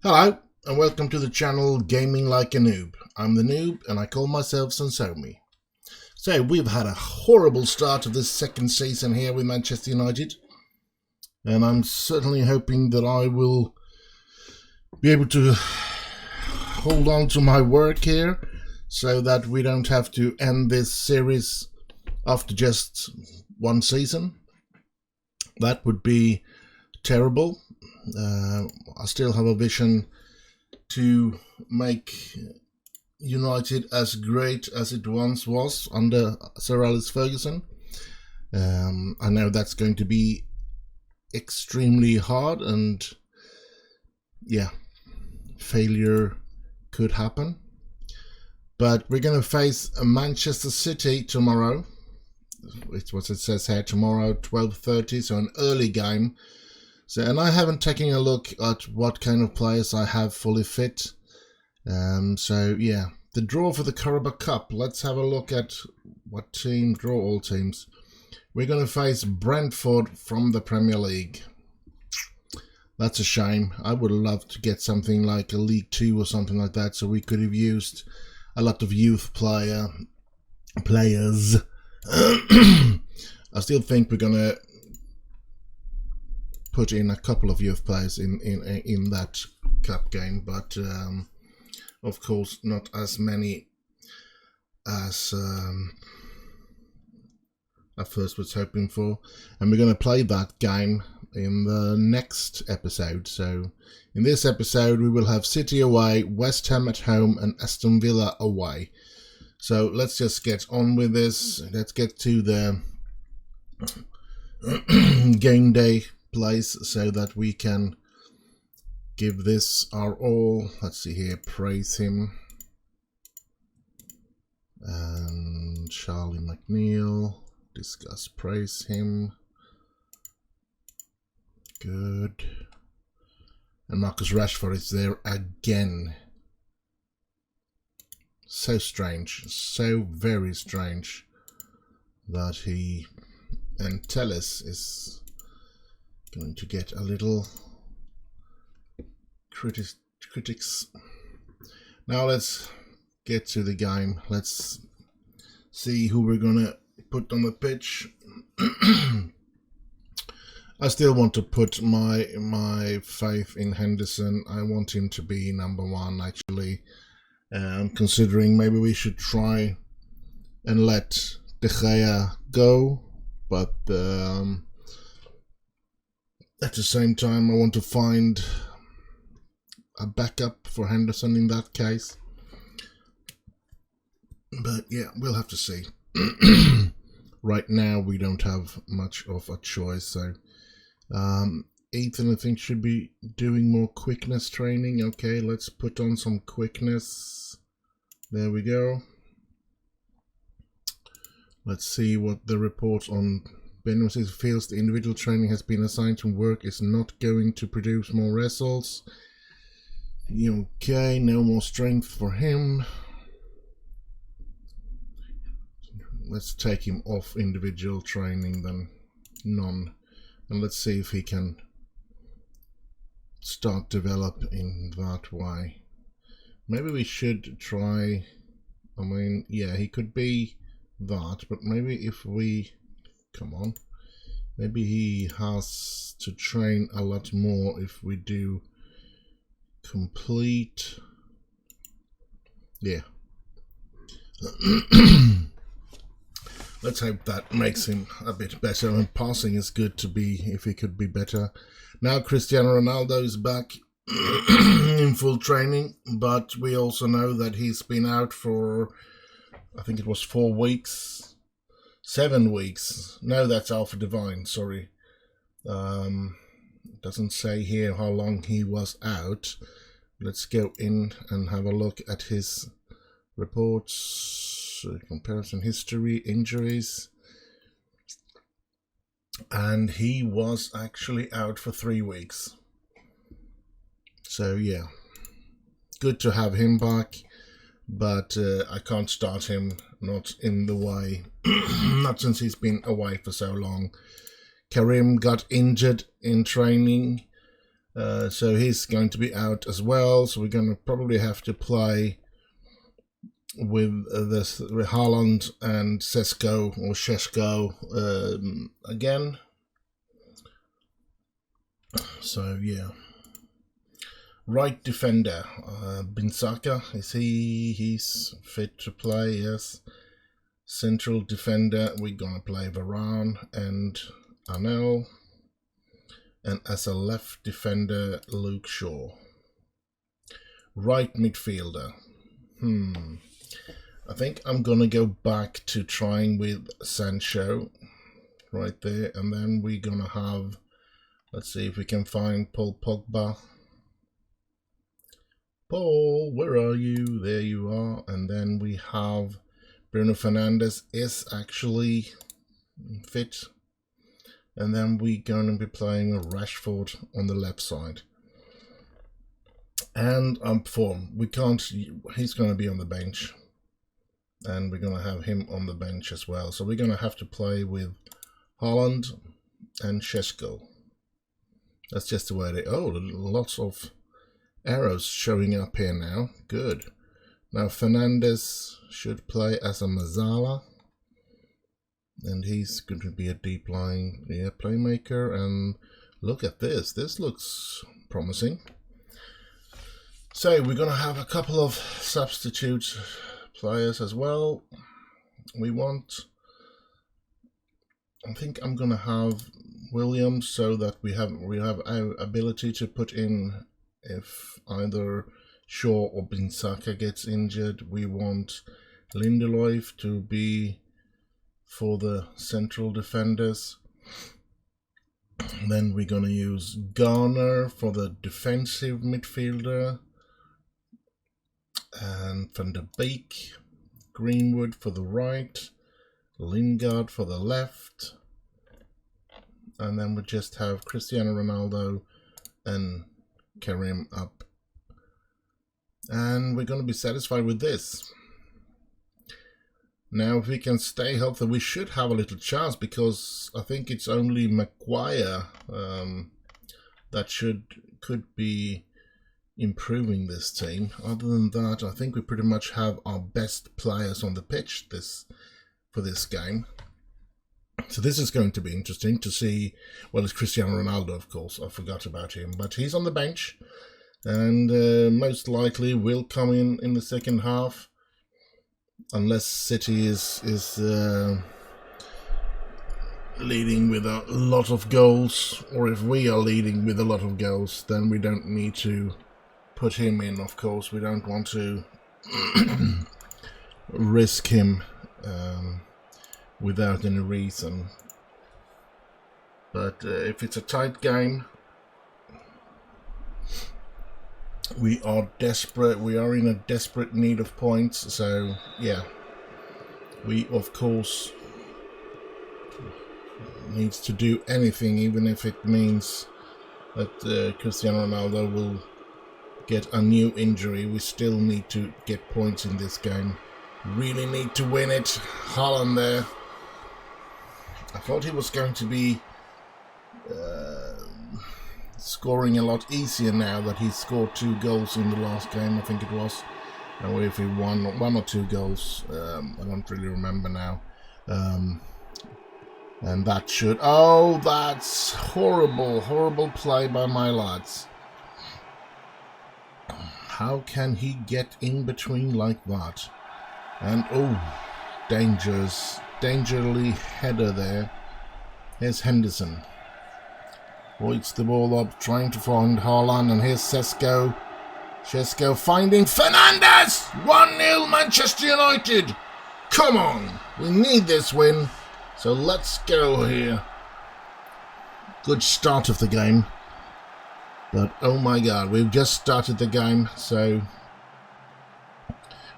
Hello and welcome to the channel Gaming Like a Noob. I'm the Noob and I call myself S02E02. So we've had a horrible start of this second season here with Manchester United, and I'm certainly hoping that I will be able to hold on to my work here so that we don't have to end this series after just one season. That would be terrible. I still have a vision to make United as great as it once was under Sir Alex Ferguson. I know that's going to be extremely hard, and yeah, failure could happen. But we're going to face Manchester City tomorrow. It's what it says here, tomorrow 12:30, so an early game. So, and I haven't taken a look at what kind of players I have fully fit. So yeah, the draw for the Carabao Cup. Let's have a look at what team draw all teams. We're going to face Brentford from the Premier League. That's a shame. I would love to get something like a League 2 or something like that, so we could have used a lot of youth players. I still think we're going to put in a couple of youth players in that cup game, but of course not as many as I first was hoping for. And we're going to play that game in the next episode. So in this episode we will have City away, West Ham at home and Aston Villa away. So let's just get on with this. Let's get to the game day place so that we can give this our all. Let's see here, praise him. And Charlie McNeil, discuss, praise him. Good. And Marcus Rashford is there again. So strange, so very strange that he and Telles is going to get a little critics. Now let's get to the game. Let's see who we're gonna put on the pitch. I still want to put my faith in Henderson. I want him to be number one, actually. I'm considering maybe we should try and let De Gea go, but at the same time I want to find a backup for Henderson in that case. But yeah, we'll have to see. Right now we don't have much of a choice, so Ethan, I think, should be doing more quickness training. Okay, let's put on some quickness. There we go. Let's see what the report on Ben feels the individual training has been assigned to work is not going to produce more results. Okay, no more strength for him. Let's take him off individual training then. None. And let's see if he can start developing that way. Maybe we should try, I mean, yeah, he could be that, but maybe if we, come on, maybe he has to train a lot more if we do complete, yeah. Let's hope that makes him a bit better, and passing is good to be, if he could be better. Now Cristiano Ronaldo is back in full training, but we also know that he's been out for, I think it was 4 weeks, 7 weeks. No, that's Alpha Divine, sorry. It doesn't say here how long he was out. Let's go in and have a look at his reports, comparison history, injuries. And he was actually out for 3 weeks. So yeah, good to have him back, but I can't start him, not in the way, not since he's been away for so long. Karim got injured in training, So he's going to be out as well. So we're going to probably have to play with with Haaland and Sesko or Šeško again. So yeah. Right defender, Binsaka, he's fit to play, yes. Central defender, we're gonna play Varane and Anel. And as a left defender, Luke Shaw. Right midfielder, I think I'm gonna go back to trying with Sancho right there, and then we're gonna have, let's see if we can find Paul Pogba. Paul, where are you? There you are. And then we have Bruno Fernandes is actually fit. And then we're going to be playing with Rashford on the left side. And we can't, he's going to be on the bench. And we're going to have him on the bench as well. So we're going to have to play with Haaland and Šeško. That's just the way they, lots of arrows showing up here now. Good. Now Fernandes should play as a Mazzala. And he's going to be a deep line playmaker. And look at this. This looks promising. So we're going to have a couple of substitute players as well. I think I'm going to have Williams so that we have our ability to put in if either Shaw or Binsaka gets injured. We want Lindelof to be for the central defenders. Then we're going to use Garner for the defensive midfielder. And Van der Beek, Greenwood for the right, Lingard for the left. And then we just have Cristiano Ronaldo and Karim up. And we're going to be satisfied with this. Now, if we can stay healthy, we should have a little chance, because I think it's only Maguire that could be improving this team. Other than that, I think we pretty much have our best players on the pitch for this game. So this is going to be interesting to see. Well, it's Cristiano Ronaldo, of course. I forgot about him, but he's on the bench, and most likely will come in the second half, unless City is leading with a lot of goals, or if we are leading with a lot of goals, then we don't need to put him in. Of course, we don't want to risk him without any reason. But if it's a tight game, we are desperate. We are in a desperate need of points. So yeah, we of course needs to do anything, even if it means that Cristiano Ronaldo will get a new injury. We still need to get points in this game. Really need to win it. Haaland there. I thought he was going to be scoring a lot easier now that he scored 2 goals in the last game, I think it was. Or if he won 1 or 2 goals, I don't really remember now. And that should... Oh, that's horrible, horrible play by my lads. How can he get in between like that? And oh, dangerously header there. Here's Henderson. Hoists the ball up, trying to find Haaland, and here's Šeško. Šeško finding Fernandes! 1-0 Manchester United! Come on! We need this win, so let's go here. Good start of the game. But oh my god, we've just started the game, so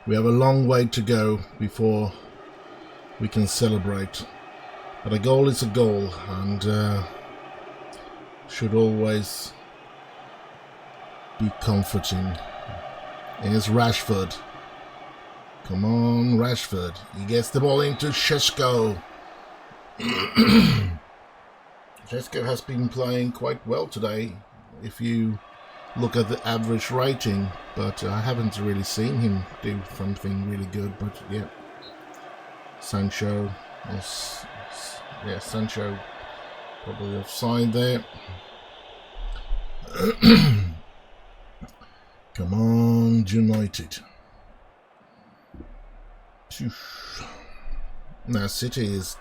we have a long way to go before we can celebrate. But a goal is a goal, and should always be comforting. Here's Rashford. Come on, Rashford. He gets the ball into Šeško. Šeško has been playing quite well today. if you look at the average rating, but I haven't really seen him do something really good. But yeah, Sancho is, yeah, Sancho probably offside there. Come on, United. Now City is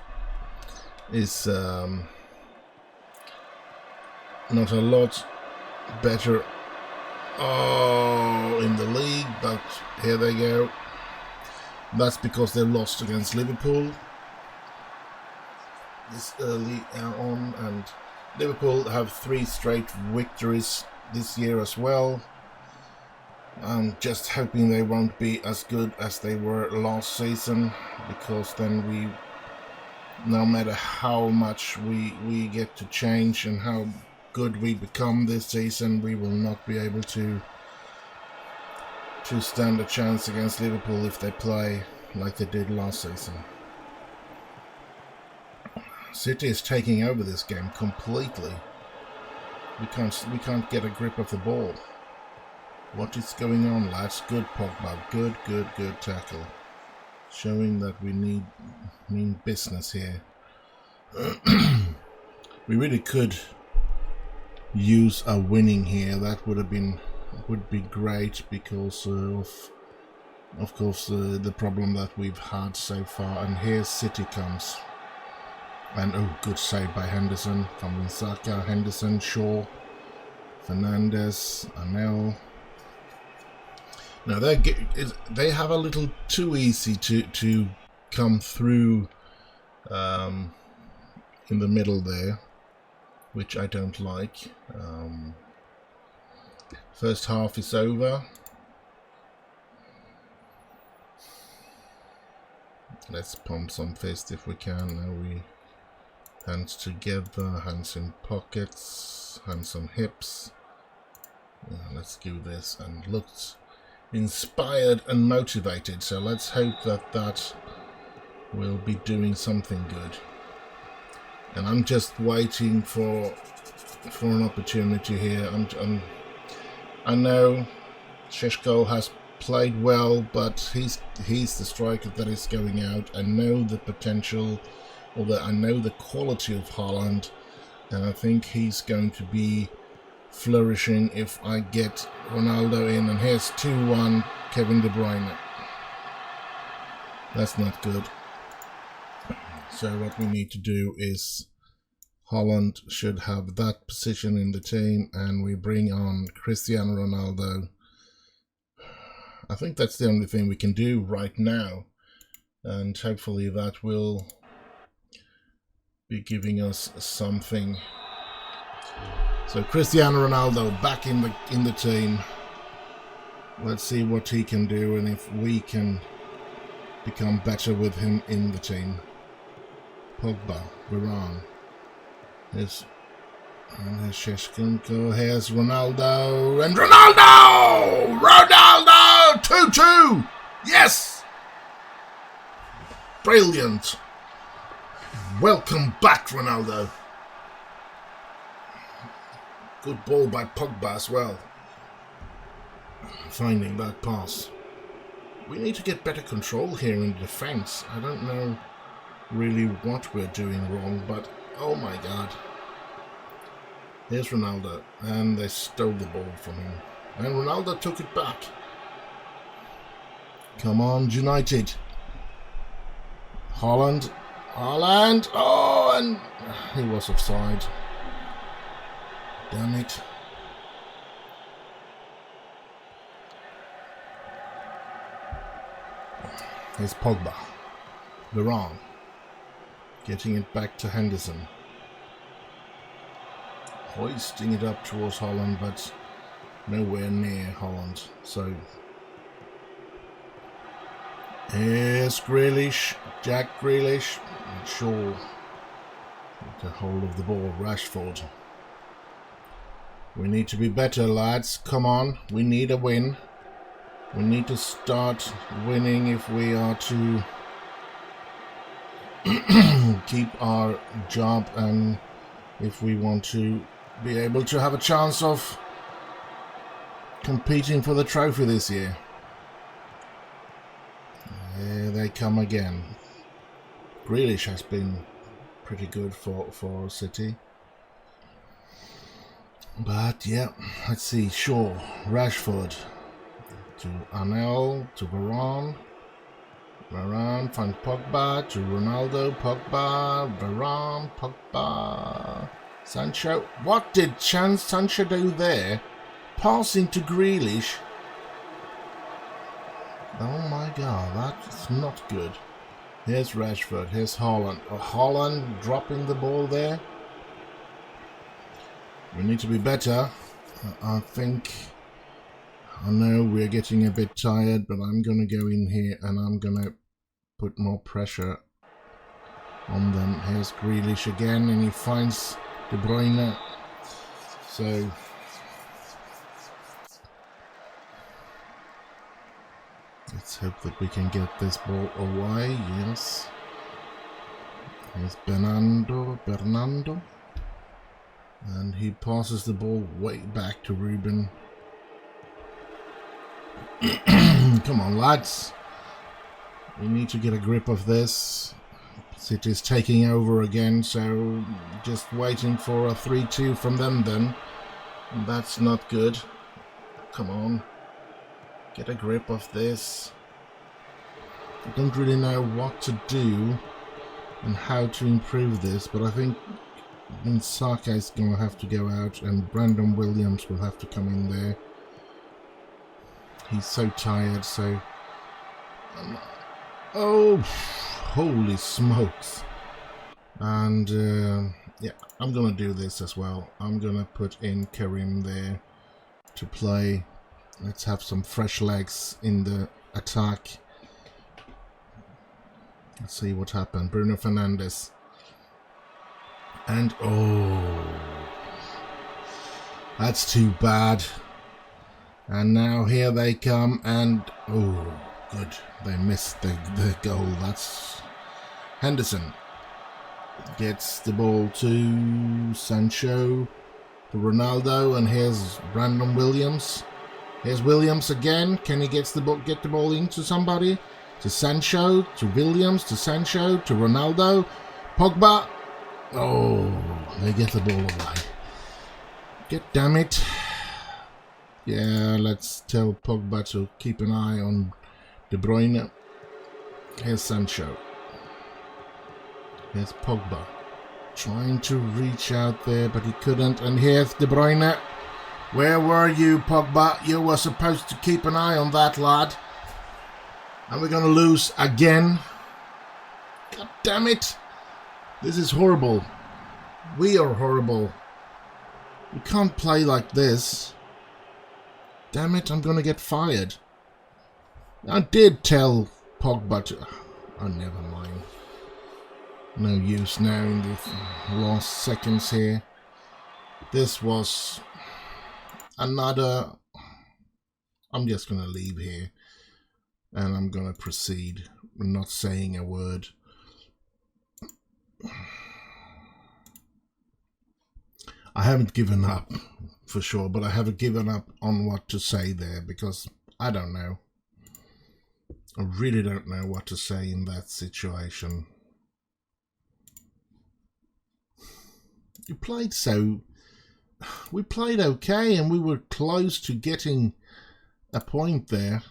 not a lot better in the league, but here they go. That's because they lost against Liverpool this early on, and Liverpool have 3 straight victories this year as well. I'm just hoping they won't be as good as they were last season, because then we, no matter how much we get to change and how good we become this season, we will not be able to stand a chance against Liverpool if they play like they did last season. City is taking over this game completely. We can't get a grip of the ball. What is going on, lads? Good Pogba, good tackle, showing that we mean business here. We really could use a winning here. That would be great, because of course the problem that we've had so far. And here City comes, and oh, good save by Henderson, from Saka, Henderson, Shaw, Fernandes, Anel. Now they have a little too easy to come through in the middle there, which I don't like. First half is over. Let's pump some fist if we can. Now we hands together, hands in pockets, hands on hips. Yeah, let's do this, and looks inspired and motivated, so let's hope that will be doing something good. And I'm just waiting for an opportunity here. I know Šeško has played well, but he's the striker that is going out. I know the potential, I know the quality of Haaland, and I think he's going to be flourishing if I get Ronaldo in. And here's 2-1 Kevin De Bruyne. That's not good. So what we need to do is, Haaland should have that position in the team, and we bring on Cristiano Ronaldo. I think that's the only thing we can do right now, and hopefully that will be giving us something. So Cristiano Ronaldo back in the team. Let's see what he can do, and if we can become better with him in the team. Pogba, Varane. Here's Šeško. Here's Ronaldo, and Ronaldo! 2-2! Yes! Brilliant! Welcome back, Ronaldo. Good ball by Pogba as well, finding that pass. We need to get better control here in defense. I don't know really what we're doing wrong, but oh my god. Here's Ronaldo, and they stole the ball from him, and Ronaldo took it back. Come on, United. Haaland, oh, and he was offside. Damn it. Here's Pogba. Varane. Getting it back to Henderson. Hoisting it up towards Haaland, but nowhere near Haaland. So here's Grealish. Jack Grealish. Not sure. Get a hold of the ball. Rashford. We need to be better, lads. Come on. We need a win. We need to start winning if we are to keep our job, and if we want to be able to have a chance of competing for the trophy this year. Here they come again. Grealish has been pretty good for City. But yeah, let's see. Shaw, Rashford, to Arnell, to Varane. Varane finds Pogba, to Ronaldo, Pogba, Varane, Pogba, Sancho. What did Sancho do there? Passing to Grealish. Oh my god, that's not good. Here's Rashford, here's Haaland. Haaland dropping the ball there. We need to be better. I think, I know we're getting a bit tired, but I'm going to go in here and I'm going to put more pressure on them. Here's Grealish again, and he finds De Bruyne. So let's hope that we can get this ball away. Yes. Here's Bernardo. And he passes the ball way back to Ruben. Come on, lads. We need to get a grip of this. City's taking over again, so just waiting for a 3-2 from them then. That's not good. Come on. Get a grip of this. I don't really know what to do and how to improve this, but I think Saka is going to have to go out and Brandon Williams will have to come in there. He's so tired, so... oh, holy smokes. And yeah, I'm going to do this as well. I'm going to put in Karim there to play. Let's have some fresh legs in the attack. Let's see what happened. Bruno Fernandes. And oh, that's too bad. And now here they come, and oh, good. They missed the goal. That's Henderson. Gets the ball to Sancho, to Ronaldo, and here's Brandon Williams. Here's Williams again. Can he get the ball into somebody? To Sancho, to Williams, to Sancho, to Ronaldo, Pogba. Oh, they get the ball away. Get damn it. Yeah, let's tell Pogba to keep an eye on De Bruyne. Here's Sancho. Here's Pogba. Trying to reach out there, but he couldn't. And here's De Bruyne. Where were you, Pogba? You were supposed to keep an eye on that, lad. And we're going to lose again. God damn it. This is horrible. We are horrible. We can't play like this. Damn it, I'm going to get fired. I did tell Pogba to... oh, never mind. No use now in the last seconds here. This was another... I'm just going to leave here. And I'm going to proceed. I'm not saying a word. I haven't given up, for sure, but I haven't given up on what to say there, because I don't know. I really don't know what to say in that situation. We played okay, and we were close to getting a point there.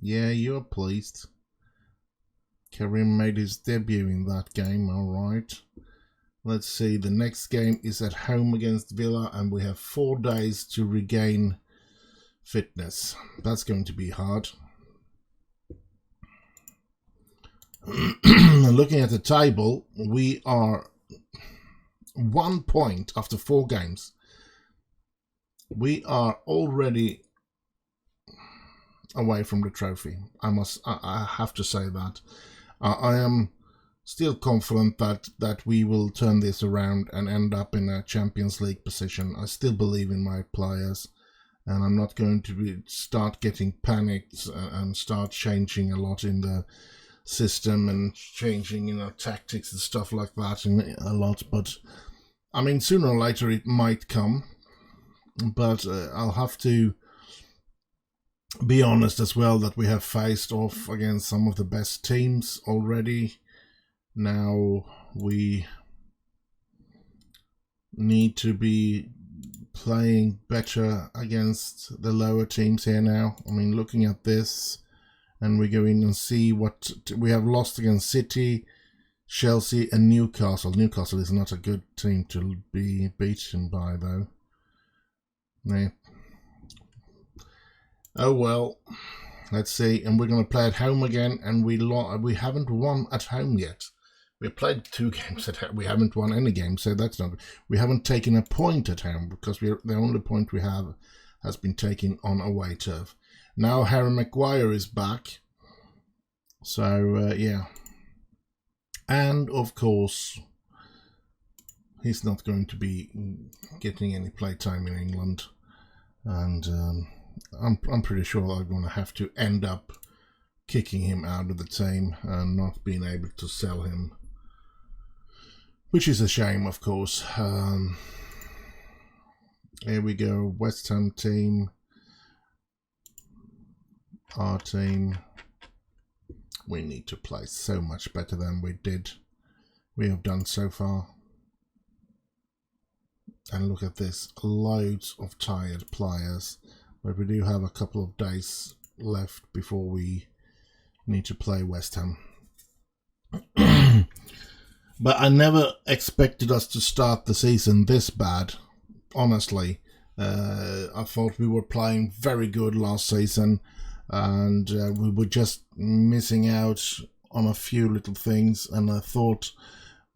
Yeah, you're pleased. Karim made his debut in that game, alright. Let's see, the next game is at home against Villa, and we have 4 days to regain fitness. That's going to be hard. Looking at the table, we are 1 point after 4 games. We are already away from the trophy. I have to say that. I am still confident that we will turn this around and end up in a Champions League position. I still believe in my players, and I'm not going to start getting panicked and start changing a lot in the system and changing, tactics and stuff like that a lot. But I mean, sooner or later it might come, but I'll have to be honest as well that we have faced off against some of the best teams already. Now we need to be playing better against the lower teams here now. I mean, looking at this, and we go in and see what we have lost against City, Chelsea and Newcastle. Newcastle is not a good team to be beaten by, though. Yeah. Oh well, let's see. And we're going to play at home again, and we haven't won at home yet. We played 2 games at home. We haven't won any game, so that's not. We haven't taken a point at home because the only point we have has been taken on away turf. Now Harry Maguire is back, so yeah. And of course, he's not going to be getting any playtime in England, and I'm pretty sure I'm going to have to end up kicking him out of the team and not being able to sell him, which is a shame, of course. Here we go, West Ham team, our team. We need to play so much better than we have done so far. And look at this, loads of tired players, but we do have a couple of days left before we need to play West Ham. But I never expected us to start the season this bad, honestly. I thought we were playing very good last season, and we were just missing out on a few little things, and I thought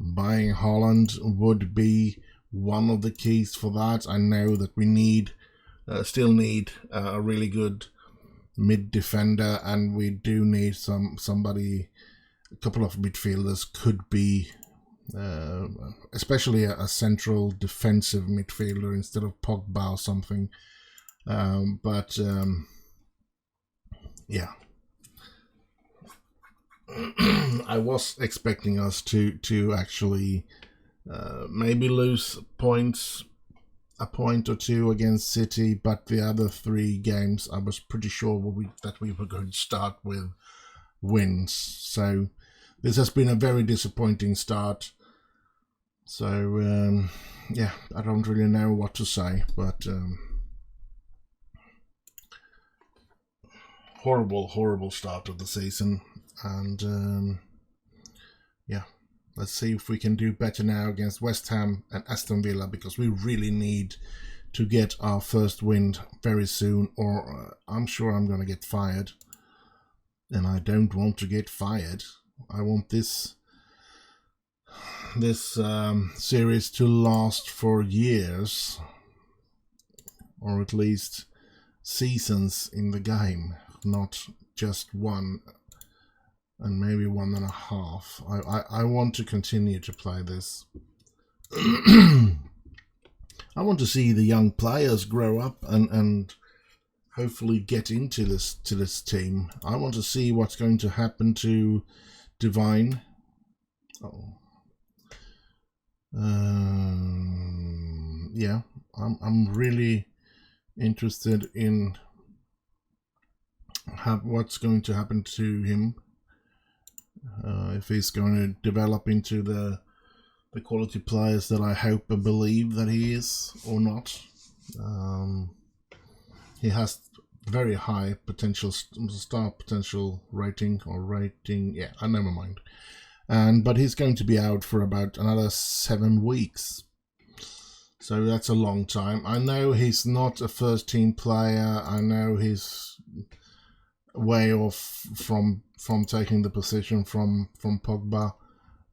buying Haaland would be one of the keys for that. I know that we still need a really good mid defender, and we do need somebody. A couple of midfielders could be, especially a central defensive midfielder instead of Pogba or something. But yeah, I was expecting us to actually maybe lose points, a point or two against City, but the other 3 games I was pretty sure that we were going to start with wins. So this has been a very disappointing start. So yeah, I don't really know what to say, but horrible start of the season, and yeah, let's see if we can do better now against West Ham and Aston Villa, because we really need to get our first win very soon, or I'm sure I'm going to get fired, and I don't want to get fired. I want this series to last for years, or at least seasons in the game, not just 1 and maybe 1.5. I want to continue to play this. I want to see the young players grow up and hopefully get into this team. I want to see what's going to happen to Divine. Yeah, I'm really interested in what's going to happen to him, if he's going to develop into the quality players that I hope and believe that he is, or not. He has very high star potential rating, yeah, never mind. But he's going to be out for about another 7 weeks. So that's a long time. I know he's not a first team player. I know he's way off from taking the position from Pogba.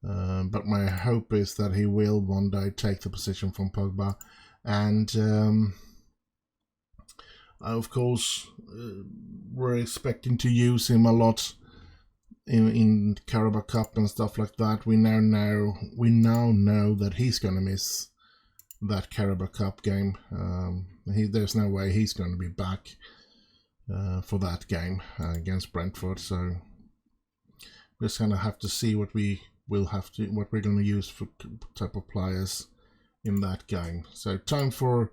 But my hope is that he will one day take the position from Pogba. And of course, we're expecting to use him a lot in Carabao Cup and stuff like that. We now know that he's going to miss that Carabao Cup game. There's no way he's going to be back for that game against Brentford. So we're just going to have to see what we're going to use for type of players in that game. So time for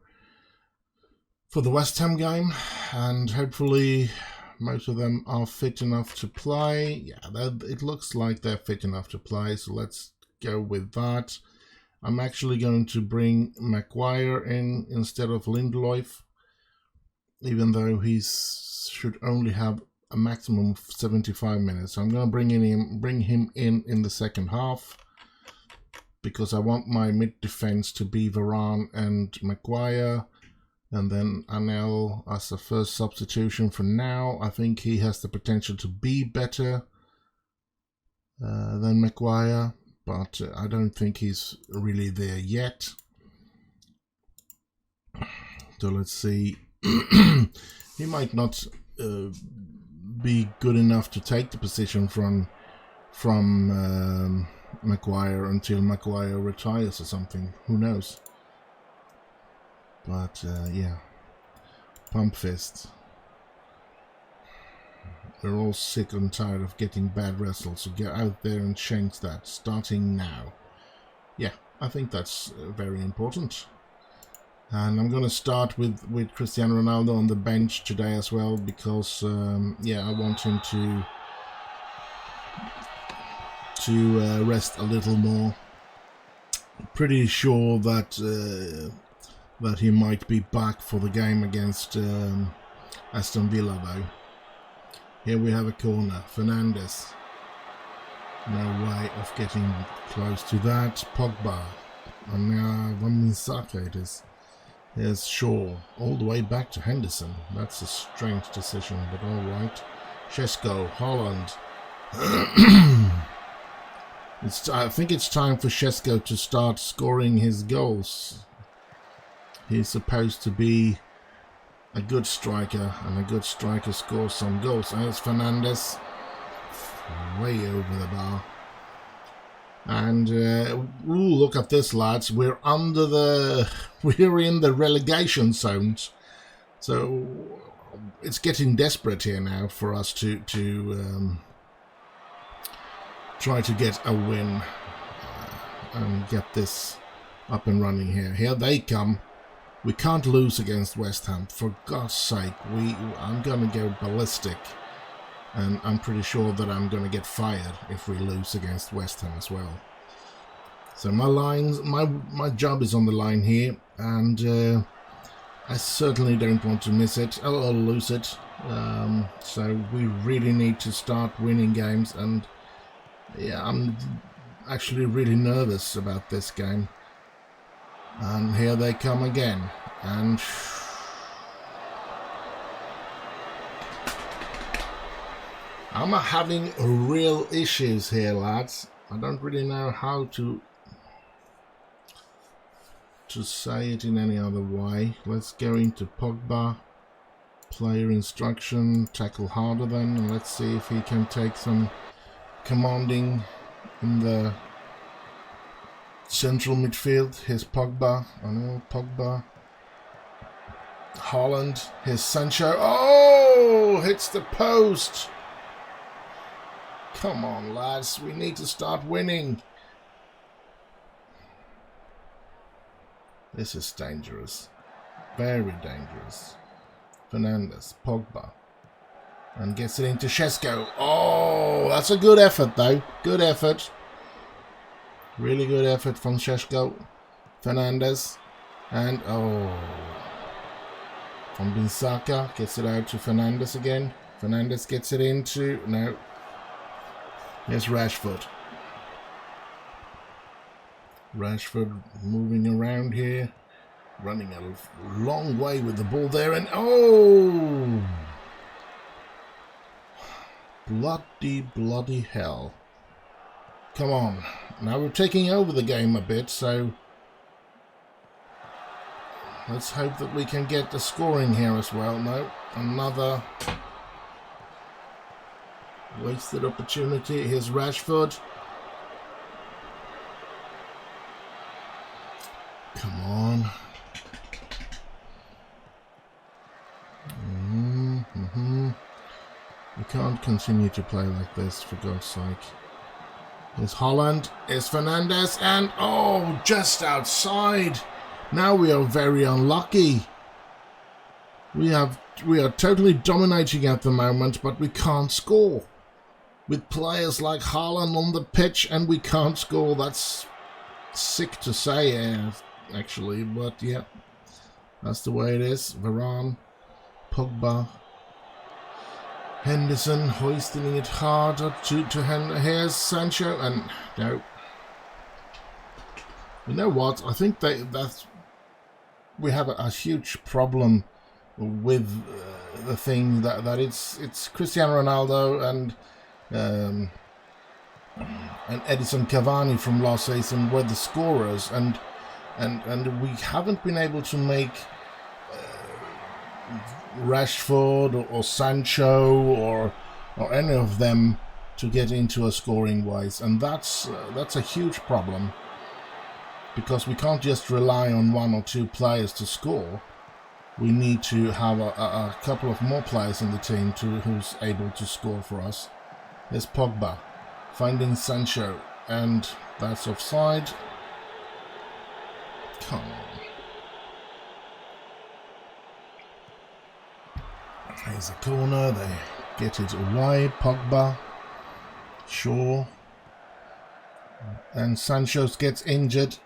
the West Ham game, and hopefully most of them are fit enough to play. Yeah, it looks like they're fit enough to play, so let's go with that. I'm actually going to bring Maguire in instead of Lindelof, even though he should only have a maximum of 75 minutes. So I'm going to bring him in the second half, because I want my mid defense to be Varane and Maguire, and then Anel as a first substitution for now. I think he has the potential to be better than Maguire, but I don't think he's really there yet. So let's see. He might not be good enough to take the position from Maguire until Maguire retires or something. Who knows? But yeah, pump fist. We're all sick and tired of getting bad results, so get out there and change that, starting now. Yeah, I think that's very important. And I'm going to start with Cristiano Ronaldo on the bench today as well, because yeah, I want him to rest a little more. Pretty sure that that he might be back for the game against Aston Villa though. Here we have a corner. Fernandes. No way of getting close to that. Pogba. And now Van Bissaka it is. Here's Shaw. All the way back to Henderson. That's a strange decision, but alright. Šeško. Holland. I think it's time for Šeško to start scoring his goals. He's supposed to be a good striker, and a good striker scores some goals. There's Fernandes, way over the bar. And look at this, lads. We're in the relegation zones, so it's getting desperate here now for us to try to get a win and get this up and running here. Here they come. We can't lose against West Ham. For God's sake, I'm going to go ballistic. And I'm pretty sure that I'm going to get fired if we lose against West Ham as well. So my job is on the line here. And I certainly don't want to miss it or lose it. So we really need to start winning games. And yeah, I'm actually really nervous about this game. And here they come again, and I'm having real issues here, lads. I don't really know how to say it in any other way. Let's go into Pogba, player instruction, tackle harder then, and let's see if he can take some commanding in the central midfield. Here's Pogba. I know Pogba. Holland. Here's Sancho. Oh! Hits the post. Come on, lads. We need to start winning. This is dangerous. Very dangerous. Fernandes. Pogba. And gets it into Šeško. Oh! That's a good effort, though. Good effort. Really good effort from Šeško. Fernandes. And, oh. Van Bissaka gets it out to Fernandes again. Fernandes gets it into... No. Here's Rashford. Rashford moving around here. Running a long way with the ball there. And, oh! Bloody hell. Come on. Now we're taking over the game a bit, so let's hope that we can get the scoring here as well. No, another wasted opportunity. Here's Rashford. Come on. We can't continue to play like this, for God's sake. Here's Holland, here's Fernandes, and oh, just outside. Now we are very unlucky. We are totally dominating at the moment, but we can't score. With players like Haaland on the pitch and we can't score, that's sick to say, actually, but yeah, that's the way it is. Varane, Pogba, Henderson hoisting it harder to here's Sancho, and no. You know what? I think we have a huge problem with the thing that it's Cristiano Ronaldo and Edison Cavani from last season were the scorers, and we haven't been able to make Rashford or Sancho or any of them to get into a scoring wise, and that's a huge problem, because we can't just rely on one or two players to score. We need to have a couple of more players in the team who's able to score for us. There's Pogba finding Sancho, and that's offside. Come on. There's a corner, they get it away. Pogba, Shaw, and Sancho gets injured.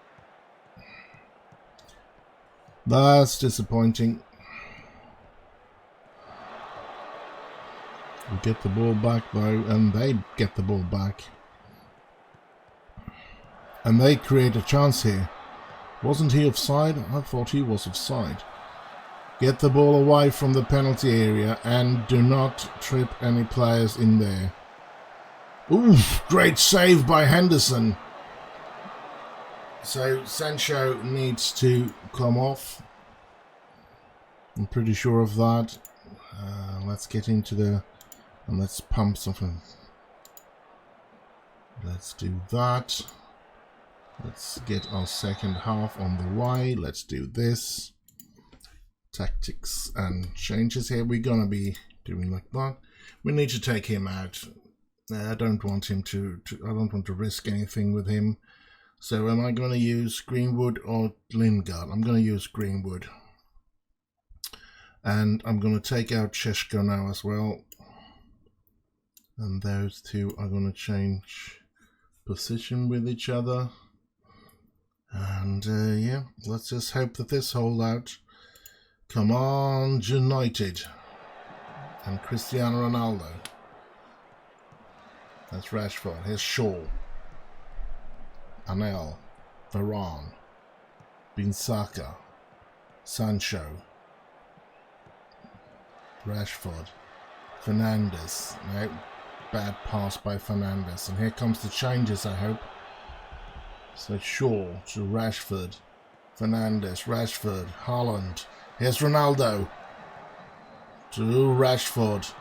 That's disappointing. We get the ball back though, and they get the ball back. And they create a chance here. Wasn't he offside? I thought he was offside. Get the ball away from the penalty area and do not trip any players in there. Oof, great save by Henderson. So Sancho needs to come off. I'm pretty sure of that. Let's get into and let's pump something. Let's do that. Let's get our second half on the way. Let's do this. Tactics and changes here. We're gonna be doing like that. We need to take him out. I don't want him I don't want to risk anything with him. So am I going to use Greenwood or Lingard? I'm going to use Greenwood. And I'm going to take out Šeško now as well. And those two are going to change position with each other. And yeah, let's just hope that this holds out. Come on, United. And Cristiano Ronaldo. That's Rashford. Here's Shaw. Anel, Varane, Binsaka, Sancho, Rashford, Fernandes. No, bad pass by Fernandes. And here comes the changes, I hope. So Shaw to Rashford, Fernandes, Rashford, Haaland. Here's Ronaldo to Rashford.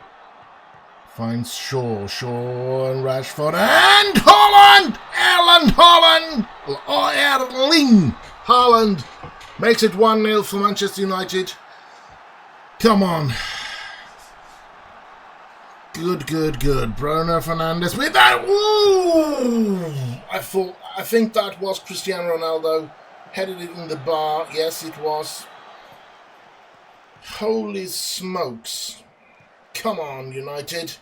Finds Shaw and Rashford, and Haaland! Erling Haaland makes it 1-0 for Manchester United. Come on. Good. Bruno Fernandes with that. Ooh! I think that was Cristiano Ronaldo. Headed it in the bar. Yes, it was. Holy smokes. Come on, United.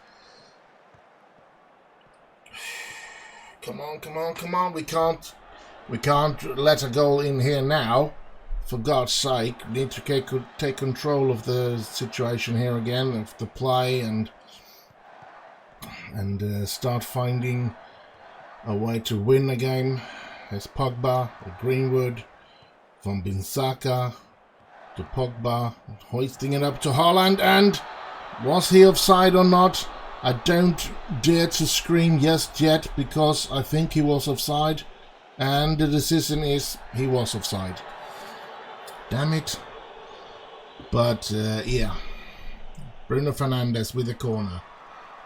Come on. We can't let a goal in here now. For God's sake, we need to take control of the situation here again, of the play, and start finding a way to win the game. There's Pogba, Greenwood, from Binsaka to Pogba, hoisting it up to Haaland, and was he offside or not? I don't dare to scream yes yet, because I think he was offside, and the decision is he was offside. Damn it. But yeah, Bruno Fernandes with the corner,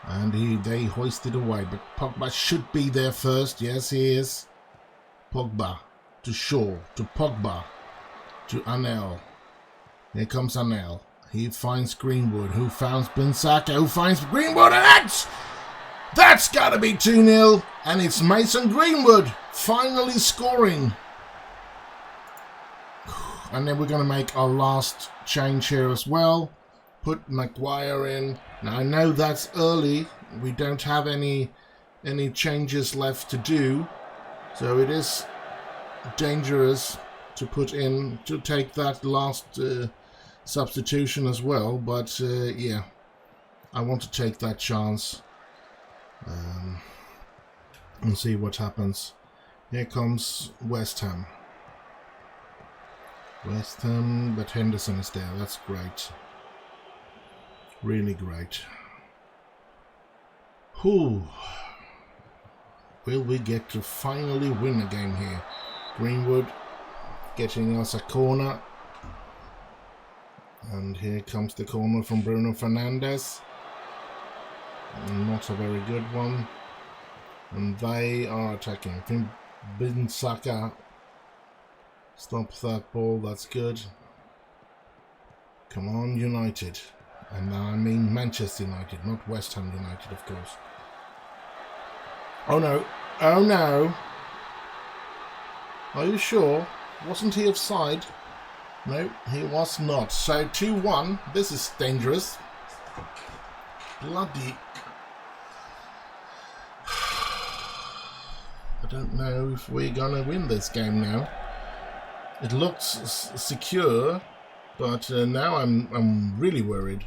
and they hoisted away, but Pogba should be there first. Yes, he is. Pogba to Shaw, to Pogba, to Anel. Here comes Anel. He finds Greenwood, who finds Binsaka, who finds Greenwood, and that's That's gotta be 2-0. And it's Mason Greenwood finally scoring. And then we're going to make our last change here as well. Put Maguire in. Now I know that's early. We don't have any changes left to do. So it is dangerous to put in, to take that last substitution as well. But yeah, I want to take that chance. And see what happens. Here comes West Ham. West Ham, but Henderson is there. That's great. Really great. Who will we get to finally win a game here? Greenwood getting us a corner. And here comes the corner from Bruno Fernandes. Not a very good one. And they are attacking. I think Bin Saka stops that ball. That's good. Come on, United. And I mean Manchester United, not West Ham United, of course. Oh no. Oh no. Are you sure? Wasn't he offside? No, he was not. So 2-1. This is dangerous. Bloody... I don't know if we're gonna win this game now. It looks secure, but now I'm really worried.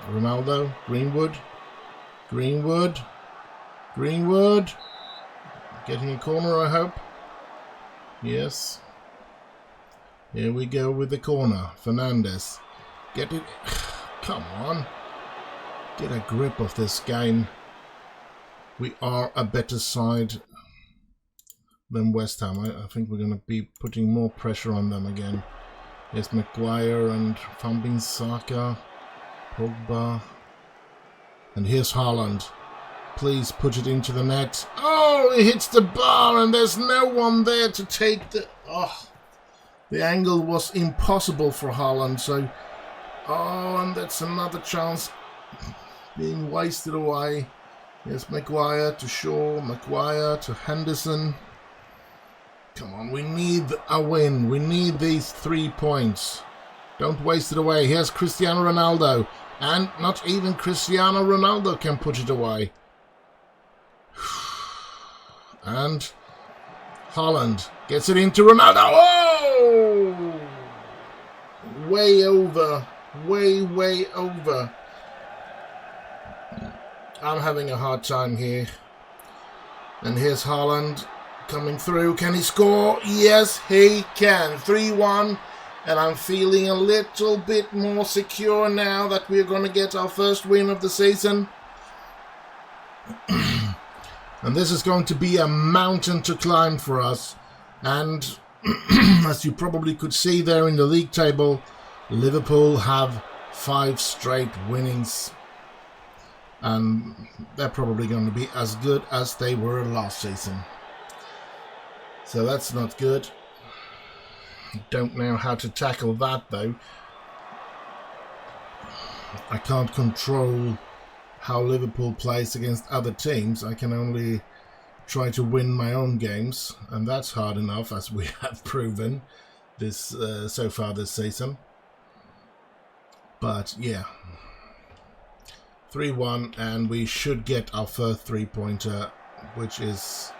Ronaldo, Greenwood, getting a corner, I hope. Yes. Here we go with the corner. Fernandes, get it. Come on, get a grip of this game. We are a better side than West Ham. I think we're going to be putting more pressure on them again. Here's Maguire and Van Bissaka, Pogba. And here's Haaland. Please put it into the net. Oh, it hits the bar and there's no one there to take the... Oh, the angle was impossible for Haaland. So, oh, and that's another chance being wasted away. Yes, Maguire to Shaw, Maguire to Henderson. Come on, we need a win. We need these 3 points. Don't waste it away. Here's Cristiano Ronaldo. And not even Cristiano Ronaldo can put it away. And Haaland gets it into Ronaldo. Oh! Way over. Way over. I'm having a hard time here. And here's Haaland coming through. Can he score? Yes, he can. 3-1. And I'm feeling a little bit more secure now that we're going to get our first win of the season. And this is going to be a mountain to climb for us. And as you probably could see there in the league table, Liverpool have 5 straight winnings. And they're probably going to be as good as they were last season. So that's not good. Don't know how to tackle that though. I can't control how Liverpool plays against other teams. I can only try to win my own games, and that's hard enough, as we have proven this so far this season. But yeah, 3-1, and we should get our first 3-pointer, which is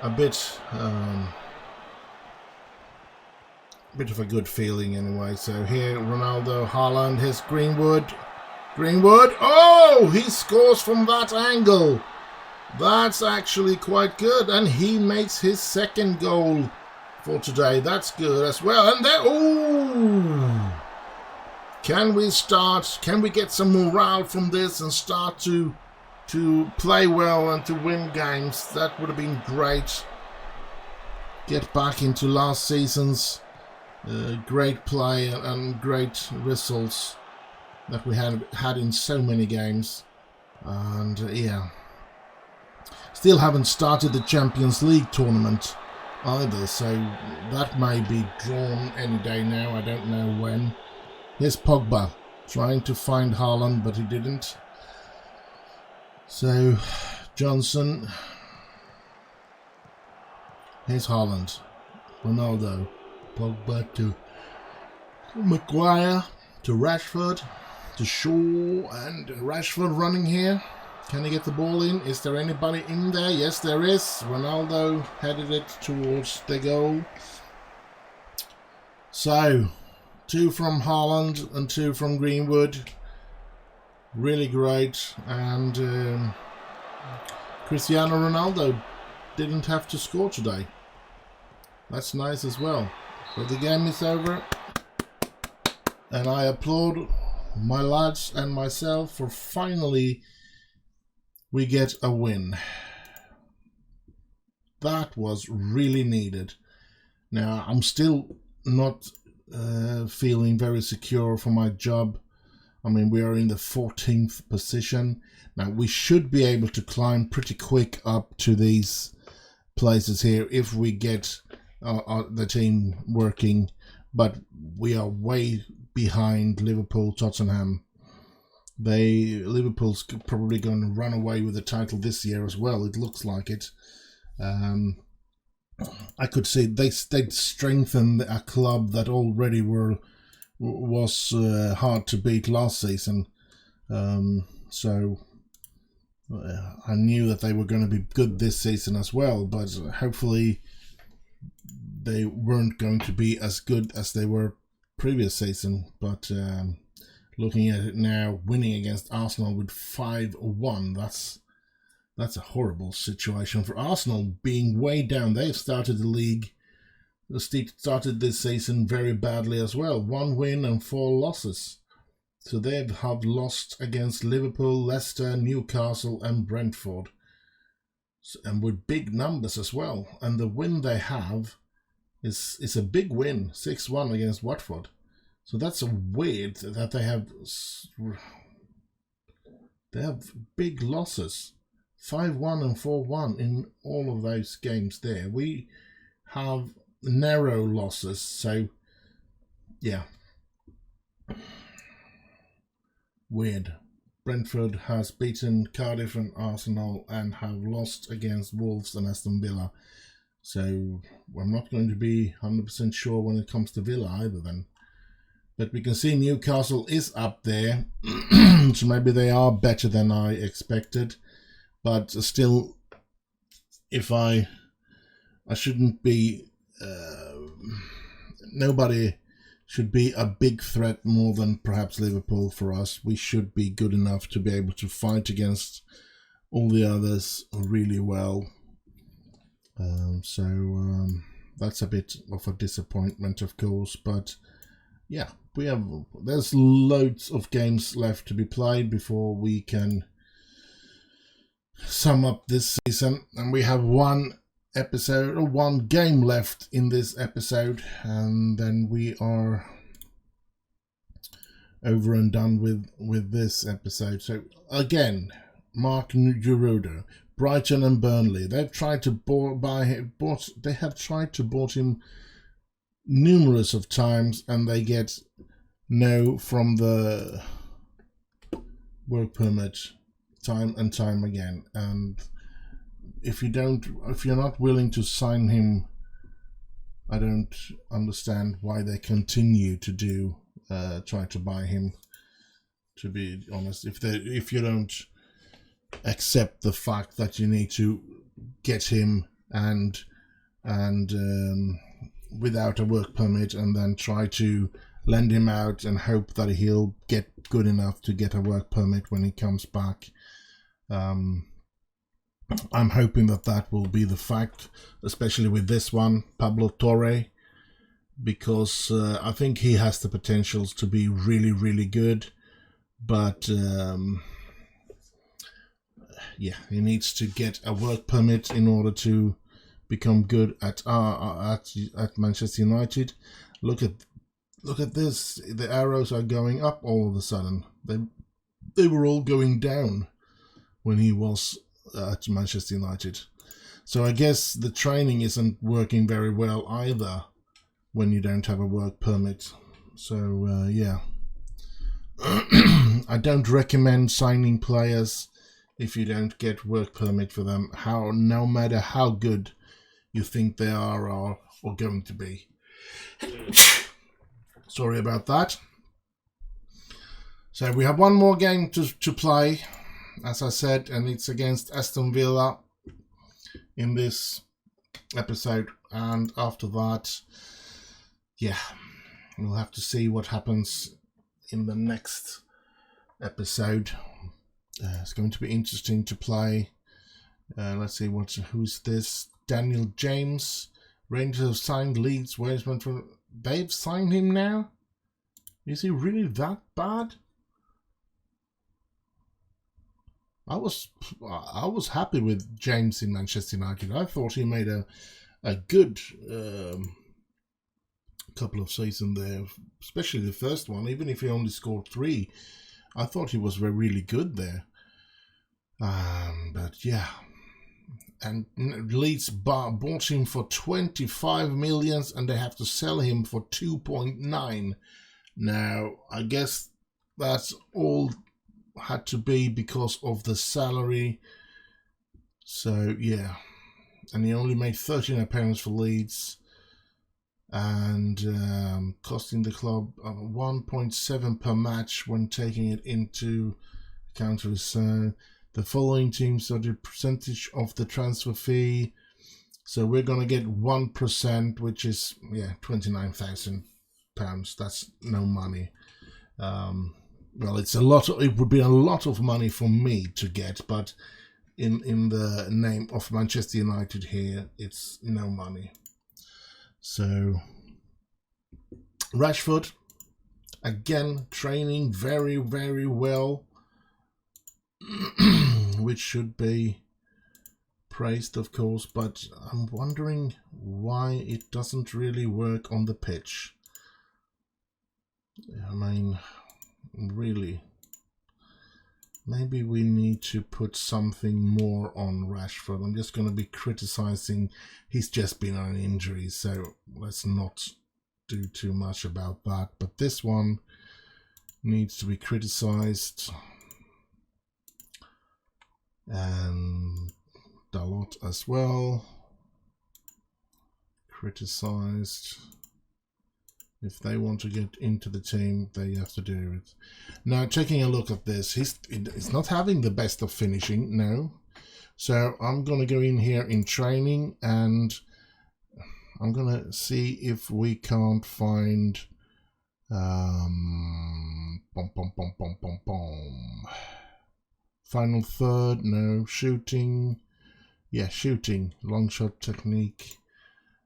a bit of a good feeling anyway. So here, Ronaldo, Haaland, here's Greenwood. Oh, he scores from that angle. That's actually quite good, and he makes his second goal for today. That's good as well. And there, oh, can we get some morale from this and start to play well and to win games? That would have been great. Get back into last season's great play and great results that we had in so many games. And yeah, still haven't started the Champions League tournament either, so that may be drawn any day now. I don't know when. Here's Pogba trying to find Haaland, but he didn't. So, Johnson, here's Haaland, Ronaldo, Pogba to Maguire, to Rashford, to Shaw, and Rashford running here. Can he get the ball in? Is there anybody in there? Yes, there is. Ronaldo headed it towards the goal. So, 2 from Haaland and 2 from Greenwood. Really great. And Cristiano Ronaldo didn't have to score today. That's nice as well. So the game is over. And I applaud my lads and myself for finally we get a win. That was really needed. Now, I'm still not feeling very secure for my job. I mean, we are in the 14th position. Now, we should be able to climb pretty quick up to these places here if we get the team working. But we are way behind Liverpool, Tottenham. Liverpool's probably going to run away with the title this year as well. It looks like it. I could say they'd strengthen a club that already was hard to beat last season. So I knew that they were going to be good this season as well, but hopefully they weren't going to be as good as they were previous season. But looking at it now, winning against Arsenal with 5-1, that's a horrible situation for Arsenal, being way down. They've started the league, started this season very badly as well. 1 win and 4 losses. So they have lost against Liverpool, Leicester, Newcastle and Brentford. And with big numbers as well. And the win they have is a big win, 6-1 against Watford. So that's weird that they have big losses. 5-1 and 4-1 in all of those games there. We have narrow losses, so yeah. Weird. Brentford has beaten Cardiff and Arsenal and have lost against Wolves and Aston Villa. So I'm not going to be 100% sure when it comes to Villa either then. But we can see Newcastle is up there. So maybe they are better than I expected. But still, if I shouldn't be, nobody should be a big threat more than perhaps Liverpool for us. We should be good enough to be able to fight against all the others really well. So that's a bit of a disappointment, of course. But yeah, there's loads of games left to be played before we can sum up this season, and we have one game left in this episode, and then we are over and done with this episode. So again, Mark Giroud, Brighton and Burnley, they've tried to they have tried to bought him numerous of times, and they get no from the work permit time and time again. And if you're not willing to sign him, I don't understand why they continue to try to buy him, to be honest. If you don't accept the fact that you need to get him and without a work permit, and then try to lend him out and hope that he'll get good enough to get a work permit when he comes back. I'm hoping that will be the fact, especially with this one, Pablo Torre, because I think he has the potentials to be really, really good. But yeah, he needs to get a work permit in order to become good at Manchester United. Look at this. The arrows are going up all of a sudden. They were all going down when he was at Manchester United. So I guess the training isn't working very well either when you don't have a work permit. So yeah. I don't recommend signing players if you don't get work permit for them, no matter how good you think they are or going to be. Sorry about that. So we have one more game to play, as I said, and it's against Aston Villa in this episode. And after that, yeah, we'll have to see what happens in the next episode. It's going to be interesting to play. Let's see who's this. Daniel James. Rangers have signed Leeds. They've signed him now? Is he really that bad? I was happy with James in Manchester United. I thought he made a good couple of seasons there, especially the first one. Even if he only scored 3, I thought he was really good there. But yeah, and Leeds bought him for 25 million, and they have to sell him for 2.9. Now, I guess that's all had to be because of the salary. So yeah, and he only made 13 appearances for Leeds, and costing the club 1.7 per match when taking it into account. So the following teams are the percentage of the transfer fee. So we're going to get 1%, which is £29,000. That's no money. Well, it's a lot. It would be a lot of money for me to get, but in the name of Manchester United here, it's no money. So Rashford, again, training very, very well, which should be praised, of course, but I'm wondering why it doesn't really work on the pitch. I mean, really, maybe we need to put something more on Rashford. I'm just going to be criticizing. He's just been on an injury, so let's not do too much about that. But this one needs to be criticized, and Dalot as well criticized. If they want to get into the team, they have to do it. Now, taking a look at this, he's not having the best of finishing, no. So I'm going to go in here in training, and I'm going to see if we can't find final third, no. Shooting, yeah, shooting, long shot technique,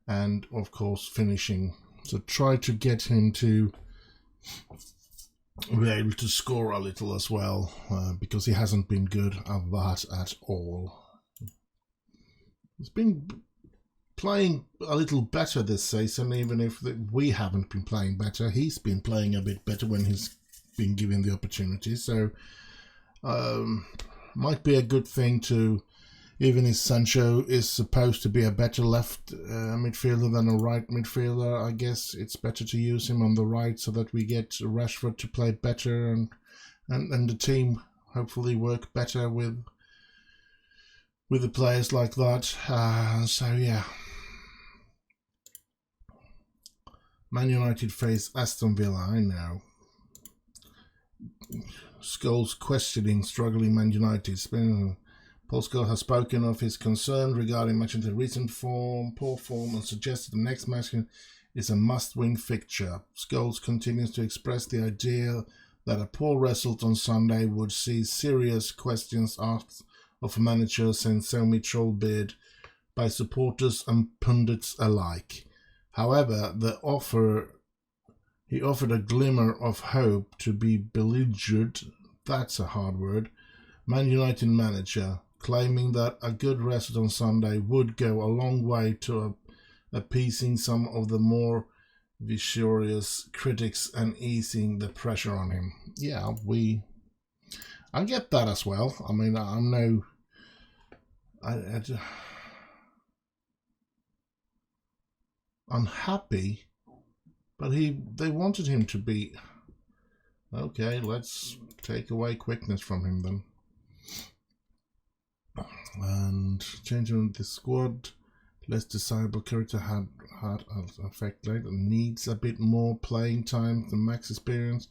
and of course finishing. So try to get him to be able to score a little as well, because he hasn't been good at that at all. He's been playing a little better this season, even if we haven't been playing better. He's been playing a bit better when he's been given the opportunity. So might be a good thing to, even if Sancho is supposed to be a better left midfielder than a right midfielder, I guess it's better to use him on the right so that we get Rashford to play better, and the team hopefully work better with the players like that. So yeah, Man United face Aston Villa. I know. Scholes questioning struggling Man United. Paul Scholes has spoken of his concern regarding Manchester's recent poor form, and suggested the next match is a must-win fixture. Scholes continues to express the idea that a poor result on Sunday would see serious questions asked of manager Sensomi Trollbeard by supporters and pundits alike. However, he offered a glimmer of hope to be belligerent, that's a hard word, Man United manager, claiming that a good result on Sunday would go a long way to appeasing some of the more vicious critics and easing the pressure on him. Yeah, I get that as well. I mean, I'm happy, but they wanted him to be okay. Let's take away quickness from him then. And changing the squad, less desirable character had effect later, needs a bit more playing time, the max experience,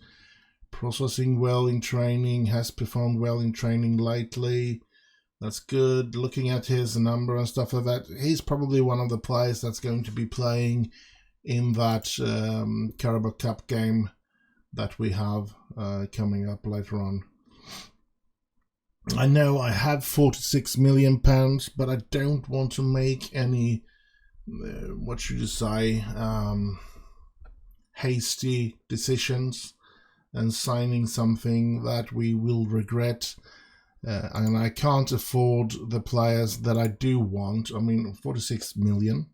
processing well in training, has performed well in training lately. That's good. Looking at his number and stuff like that, he's probably one of the players that's going to be playing in that Carabao Cup game that we have coming up later on. I know I have £46 million, but I don't want to make any, what should you say, hasty decisions and signing something that we will regret. And I can't afford the players that I do want. I mean, 46 million.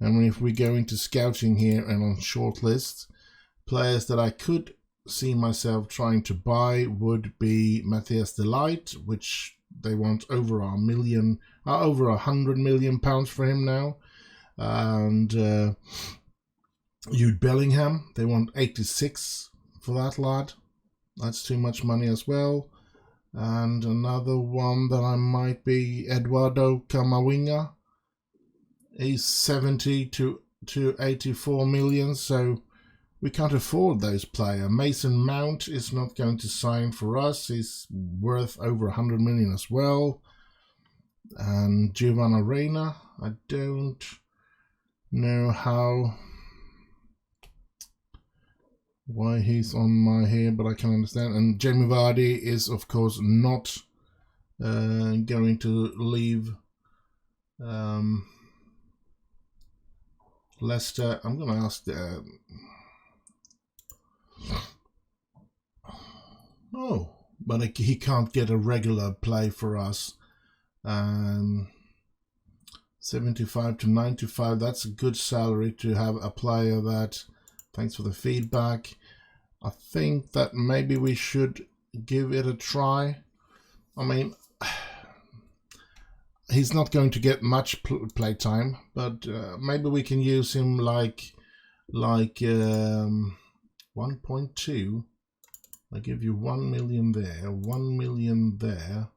I mean, if we go into scouting here and on shortlist, players that I could see myself trying to buy would be Matthias de Ligt, which they want over £100 million for him now, and Jude Bellingham, they want 86 for that lad. That's too much money as well. And another one that I might be Eduardo Camavinga. He's 70 to 84 million, so we can't afford those players. Mason Mount is not going to sign for us. He's worth over 100 million as well. And Giovanna Reina, I don't know why he's on my here, but I can understand. And Jamie Vardy is, of course, not going to leave Leicester. I'm going to ask but he can't get a regular play for us. 75 to 95, that's a good salary to have a player that, thanks for the feedback. I think that maybe we should give it a try. I mean, he's not going to get much play time, but maybe we can use him like 1.2. I give you 1 million there, 1 million there,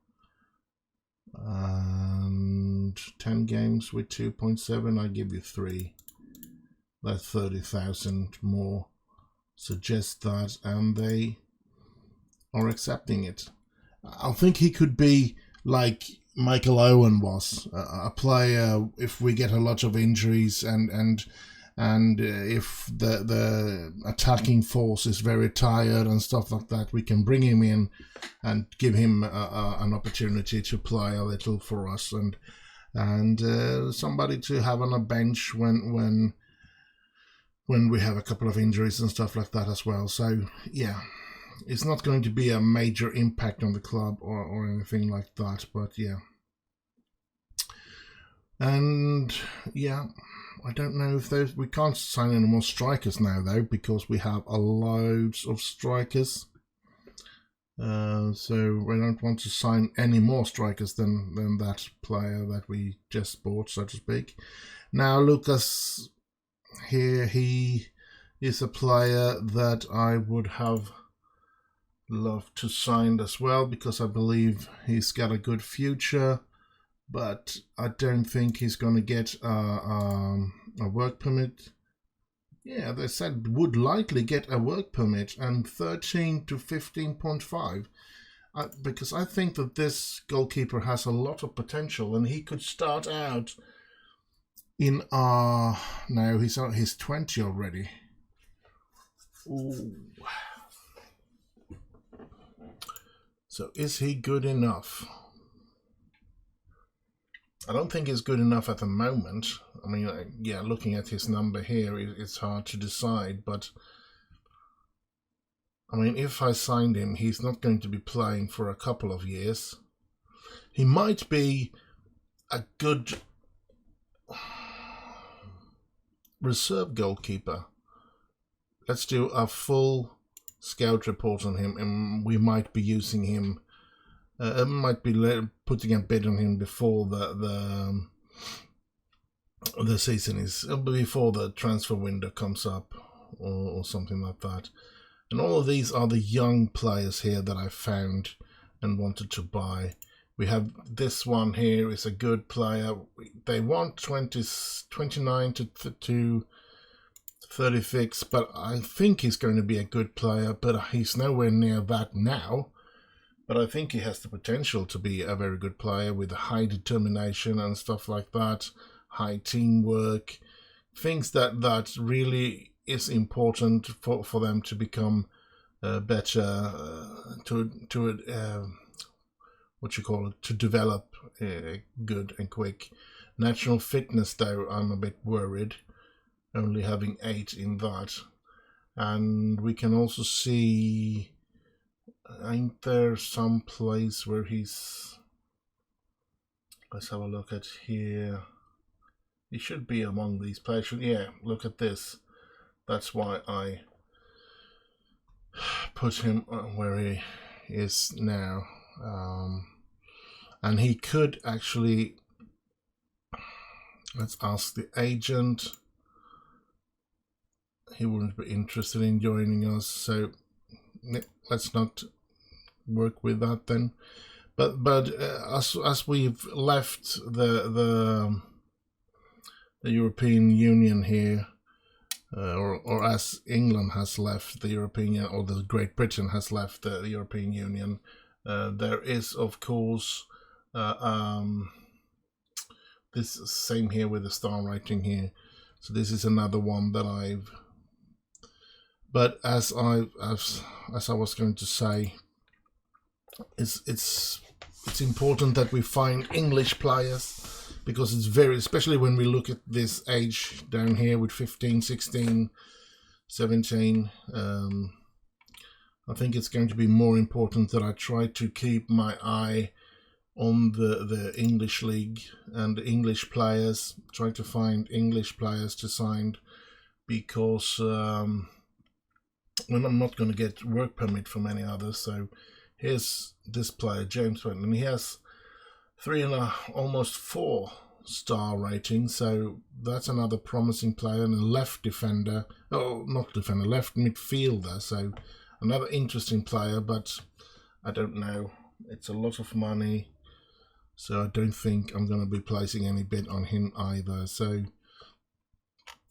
and 10 games with 2.7. I give you 3. That's 30,000 more. Suggest that, and they are accepting it. I think he could be like Michael Owen was, a player if we get a lot of injuries and if the attacking force is very tired and stuff like that, we can bring him in and give him an opportunity to play a little for us, and somebody to have on a bench when we have a couple of injuries and stuff like that as well. So yeah, it's not going to be a major impact on the club or anything like that, but yeah. And yeah, I don't know if we can't sign any more strikers now though, because we have a loads of strikers. So we don't want to sign any more strikers than that player that we just bought, so to speak. Now Lucas here, he is a player that I would have loved to sign as well, because I believe he's got a good future. But I don't think he's going to get a work permit. Yeah, they said would likely get a work permit, and 13 to 15.5. Because I think that this goalkeeper has a lot of potential, and he could start out in now he's 20 already. Ooh. So is he good enough? I don't think he's good enough at the moment. I mean, yeah, looking at his number here, it's hard to decide. But, I mean, if I signed him, he's not going to be playing for a couple of years. He might be a good reserve goalkeeper. Let's do a full scout report on him, and we might be using him. Might be putting a bid on him before the season is, before the transfer window comes up, or something like that. And all of these are the young players here that I found and wanted to buy. We have this one here is a good player. They want 29 to 36, but I think he's going to be a good player, but he's nowhere near that now. But I think he has the potential to be a very good player with high determination and stuff like that, high teamwork, things that really is important for them to become better, to develop good and quick. Natural fitness, though, I'm a bit worried, only having 8 in that. And we can also see, ain't there some place where he's, let's have a look at here. He should be among these players. Yeah, look at this. That's why I put him where he is now. And he could actually, let's ask the agent. He wouldn't be interested in joining us, so let's not work with that then. But as we've left the European Union here, or as England has left the European Union, or the Great Britain has left the European Union, there is of course this same here with the star rating here. So this is another one that I've. But as I was going to say, it's important that we find English players, because it's very, especially when we look at this age down here with 15, 16, 17. I think it's going to be more important that I try to keep my eye on the English league and the English players, try to find English players to sign, because when I'm not going to get work permit from any others. So here's this player, James Went, and he has 3.5, almost 4 star rating. So that's another promising player, and a left defender. Oh, not defender, left midfielder. So another interesting player, but I don't know. It's a lot of money, so I don't think I'm going to be placing any bid on him either. So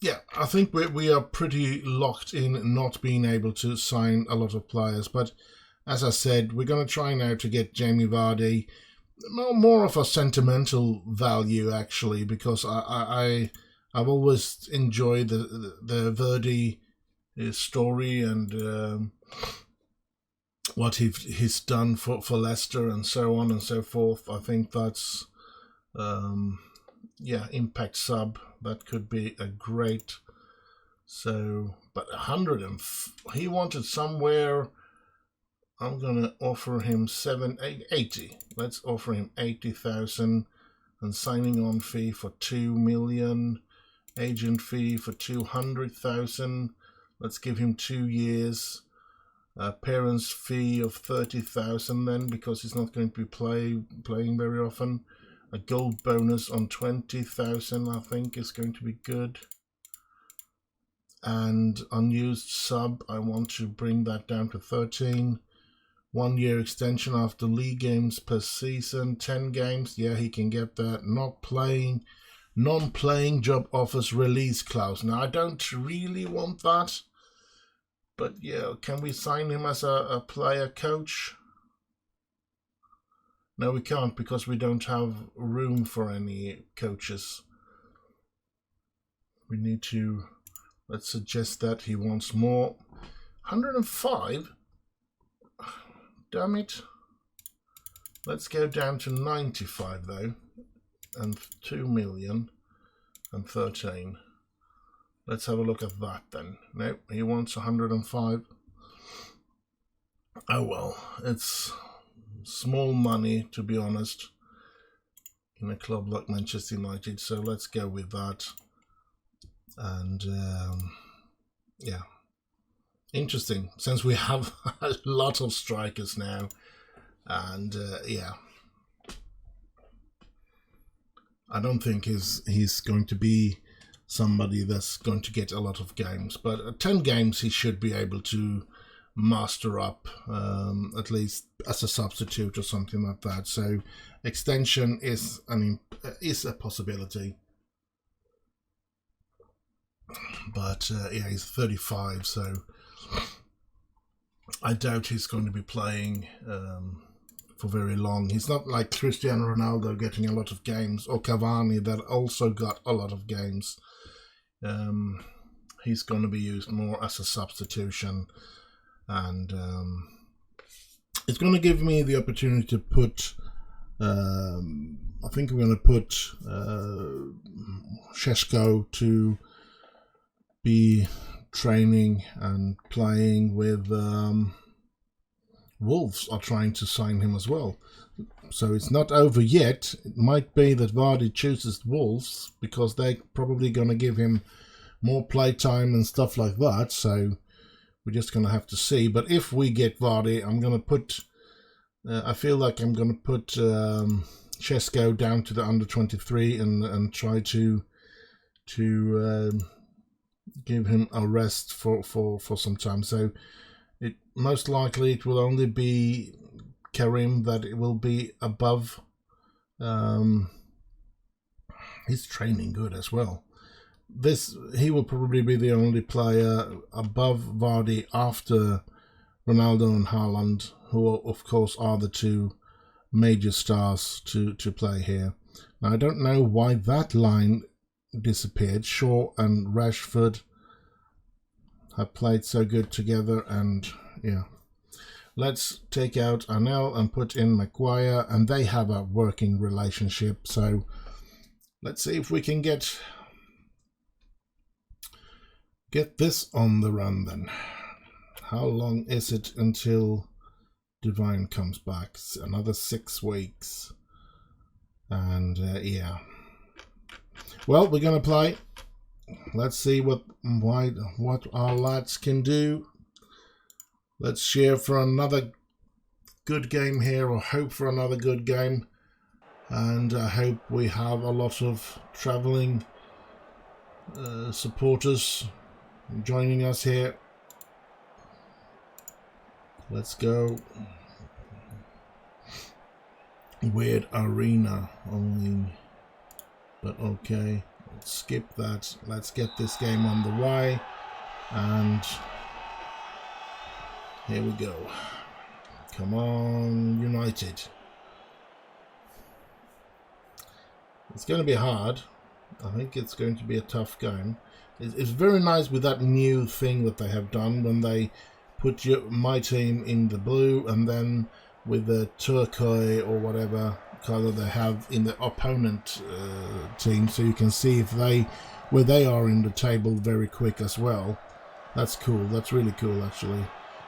yeah, I think we are pretty locked in not being able to sign a lot of players. But as I said, we're going to try now to get Jamie Vardy, more of a sentimental value actually, because I've always enjoyed the Vardy story and what he's done for Leicester and so on and so forth. I think that's yeah, impact sub. That could be a great. So, but 100 and he wanted somewhere. I'm gonna offer him 80. Let's offer him 80,000, and signing on fee for 2 million, agent fee for 200,000. Let's give him 2 years. Parents fee of 30,000 then, because he's not going to be playing very often. A gold bonus on 20,000, I think, is going to be good. And unused sub, I want to bring that down to 13. 1 year extension after league games per season, 10 games. Yeah, he can get that. Not playing, non-playing job offers release clause. Now, I don't really want that. But yeah, can we sign him as a player coach? No, we can't, because we don't have room for any coaches. We need to, let's suggest that he wants more. 105? Damn it. Let's go down to 95 though, and 2 million and 13. Let's have a look at that then. No, he wants 105. Oh well, it's small money, to be honest, in a club like Manchester United, so let's go with that. And yeah, interesting, since we have a lot of strikers now. And yeah, I don't think he's going to be somebody that's going to get a lot of games, but 10 games he should be able to master up, at least as a substitute or something like that. So extension is a possibility. But yeah, he's 35, so I doubt he's going to be playing for very long. He's not like Cristiano Ronaldo getting a lot of games, or Cavani that also got a lot of games. He's going to be used more as a substitution, and it's going to give me the opportunity to put I think I'm going to put Šeško to be training and playing with Wolves are trying to sign him as well. So it's not over yet. It might be that Vardy chooses Wolves because they're probably going to give him more playtime and stuff like that. So we're just going to have to see. But if we get Vardy, I'm going to put... I feel like I'm going to put Šeško down to the under-23 and try to give him a rest for some time. So it most likely it will only be Karim that it will be above. He's training good as well. He will probably be the only player above Vardy after Ronaldo and Haaland, who of course are the two major stars to play here. Now I don't know why that line disappeared. Shaw and Rashford have played so good together, and yeah. Let's take out Arnell and put in Maguire, and they have a working relationship. So let's see if we can get this on the run then. How long is it until Divine comes back? Another 6 weeks. And yeah. Well, we're going to play. Let's see what our lads can do. Let's cheer for another good game here, or hope for another good game. And I hope we have a lot of travelling supporters joining us here. Let's go. Weird arena, but okay. Let's skip that. Let's get this game on the way. And here we go. Come on, United. It's going to be hard. I think it's going to be a tough game. It's very nice with that new thing that they have done when they put my team in the blue and then with the turquoise or whatever color they have in the opponent team, so you can see if where they are in the table very quick as well. That's cool. That's really cool actually.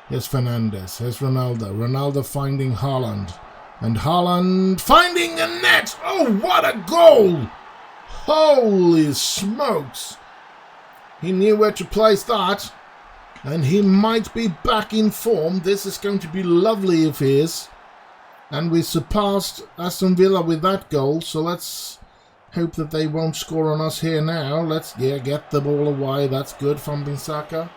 Here's Fernandes. Here's Ronaldo. Ronaldo finding Haaland. And Haaland finding a net! Oh, what a goal! Holy smokes! He knew where to place that. And he might be back in form. This is going to be lovely if he is. And we surpassed Aston Villa with that goal. So let's hope that they won't score on us here now. Let's get the ball away. That's good from Bissaka.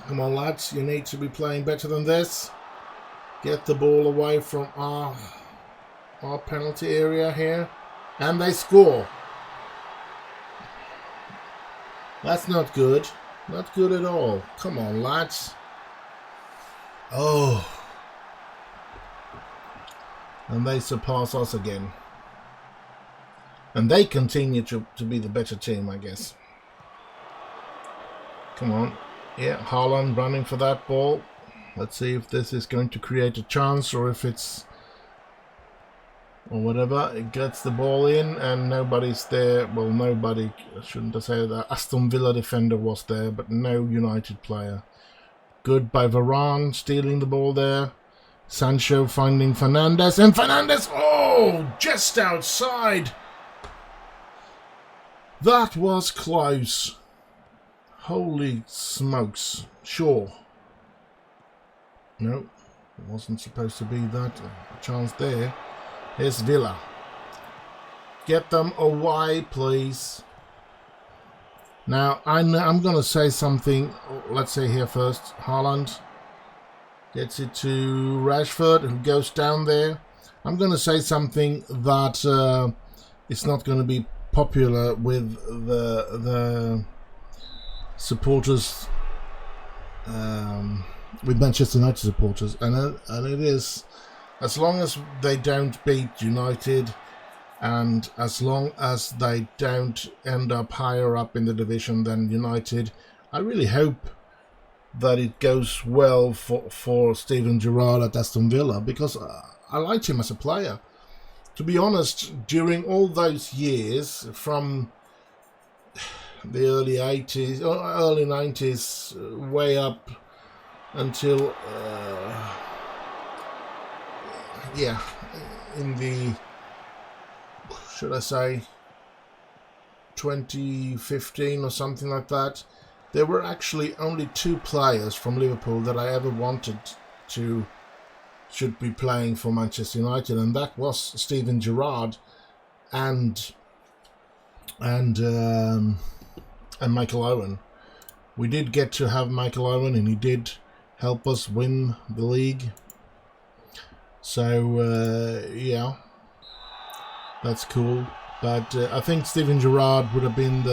Come on, lads. You need to be playing better than this. Get the ball away from our penalty area here. And they score. That's not good. Not good at all. Come on, lads. Oh. And they surpass us again. And they continue to be the better team, I guess. Come on. Yeah, Haaland running for that ball. Let's see if this is going to create a chance or if it's... or whatever. It gets the ball in and nobody's there. Well, nobody, shouldn't I say that. Aston Villa defender was there, but no United player. Good by Varane, stealing the ball there. Sancho finding Fernandes, and Fernandes, oh, just outside. That was close. Holy smokes. Sure. No, it wasn't supposed to be that chance there. Here's Villa. Get them away, please. Now, I'm going to say something. Let's say here first. Haaland. Gets it to Rashford, who goes down there. I'm going to say something that it's not going to be popular with the supporters, with Manchester United supporters, and it is, as long as they don't beat United, and as long as they don't end up higher up in the division than United, I really hope that it goes well for Steven Gerrard at Aston Villa, because I liked him as a player. To be honest, during all those years, from the early 80s, or early 90s, way up until, in the, should I say, 2015 or something like that, there were actually only 2 players from Liverpool that I ever wanted should be playing for Manchester United, and that was Steven Gerrard and Michael Owen. We did get to have Michael Owen, and he did help us win the league. So yeah, that's cool. But I think Steven Gerrard would have been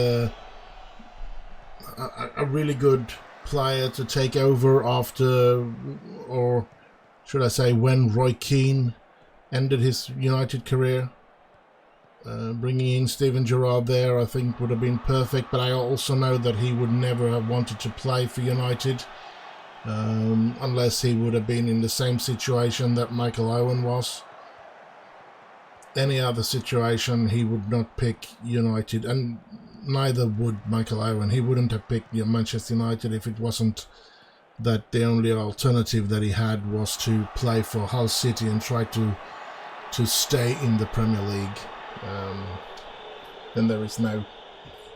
a really good player to take over after, or should I say, when Roy Keane ended his United career. Bringing in Steven Gerrard there, I think, would have been perfect, but I also know that he would never have wanted to play for United, unless he would have been in the same situation that Michael Owen was. Any other situation, he would not pick United, and neither would Michael Owen. He wouldn't have picked Manchester United if it wasn't that the only alternative that he had was to play for Hull City and try to stay in the Premier League. Then there is no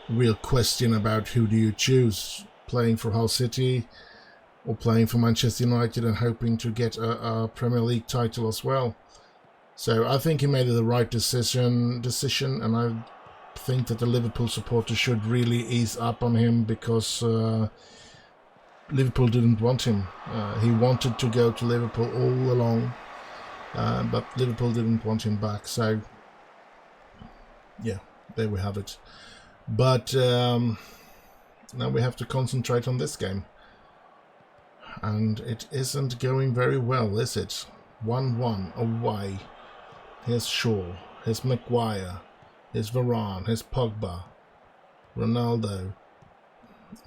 real question about who do you choose, playing for Hull City or playing for Manchester United and hoping to get a Premier League title as well. So I think he made the right decision, and I think that the Liverpool supporters should really ease up on him, because Liverpool didn't want him. He wanted to go to Liverpool all along, but Liverpool didn't want him back. So yeah, there we have it. But now we have to concentrate on this game, and it isn't going very well, is it? 1-1 away. Here's Shaw, here's Maguire, here's Varane, here's Pogba, Ronaldo,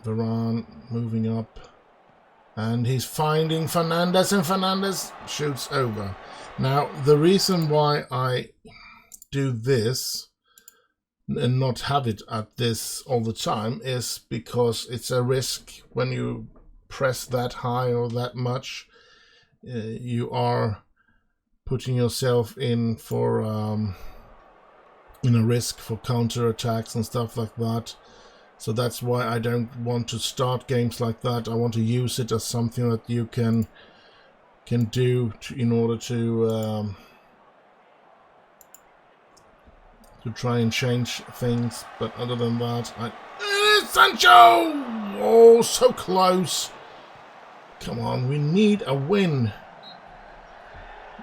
Varane moving up, and he's finding Fernandes, and Fernandes shoots over. Now, the reason why I do this and not have it at this all the time is because it's a risk when you press that high or that much. You are putting yourself in for in a risk for counter attacks and stuff like that. So that's why I don't want to start games like that. I want to use it as something that you can do in order to try and change things. But other than that, Sancho! Oh, so close. Come on, we need a win.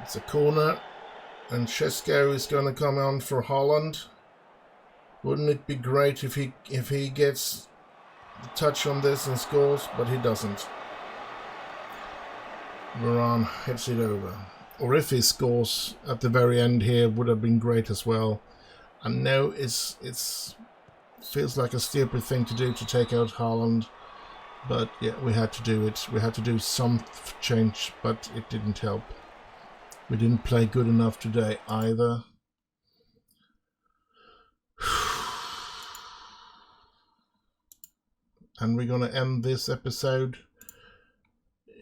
It's a corner, and Šeško is going to come on for Holland. Wouldn't it be great if he gets the touch on this and scores, but he doesn't. Varane hits it over. Or if he scores at the very end here, would have been great as well. I know it's feels like a stupid thing to do, to take out Haaland, but yeah, we had to do it. We had to do some change, but it didn't help. We didn't play good enough today either. And we're going to end this episode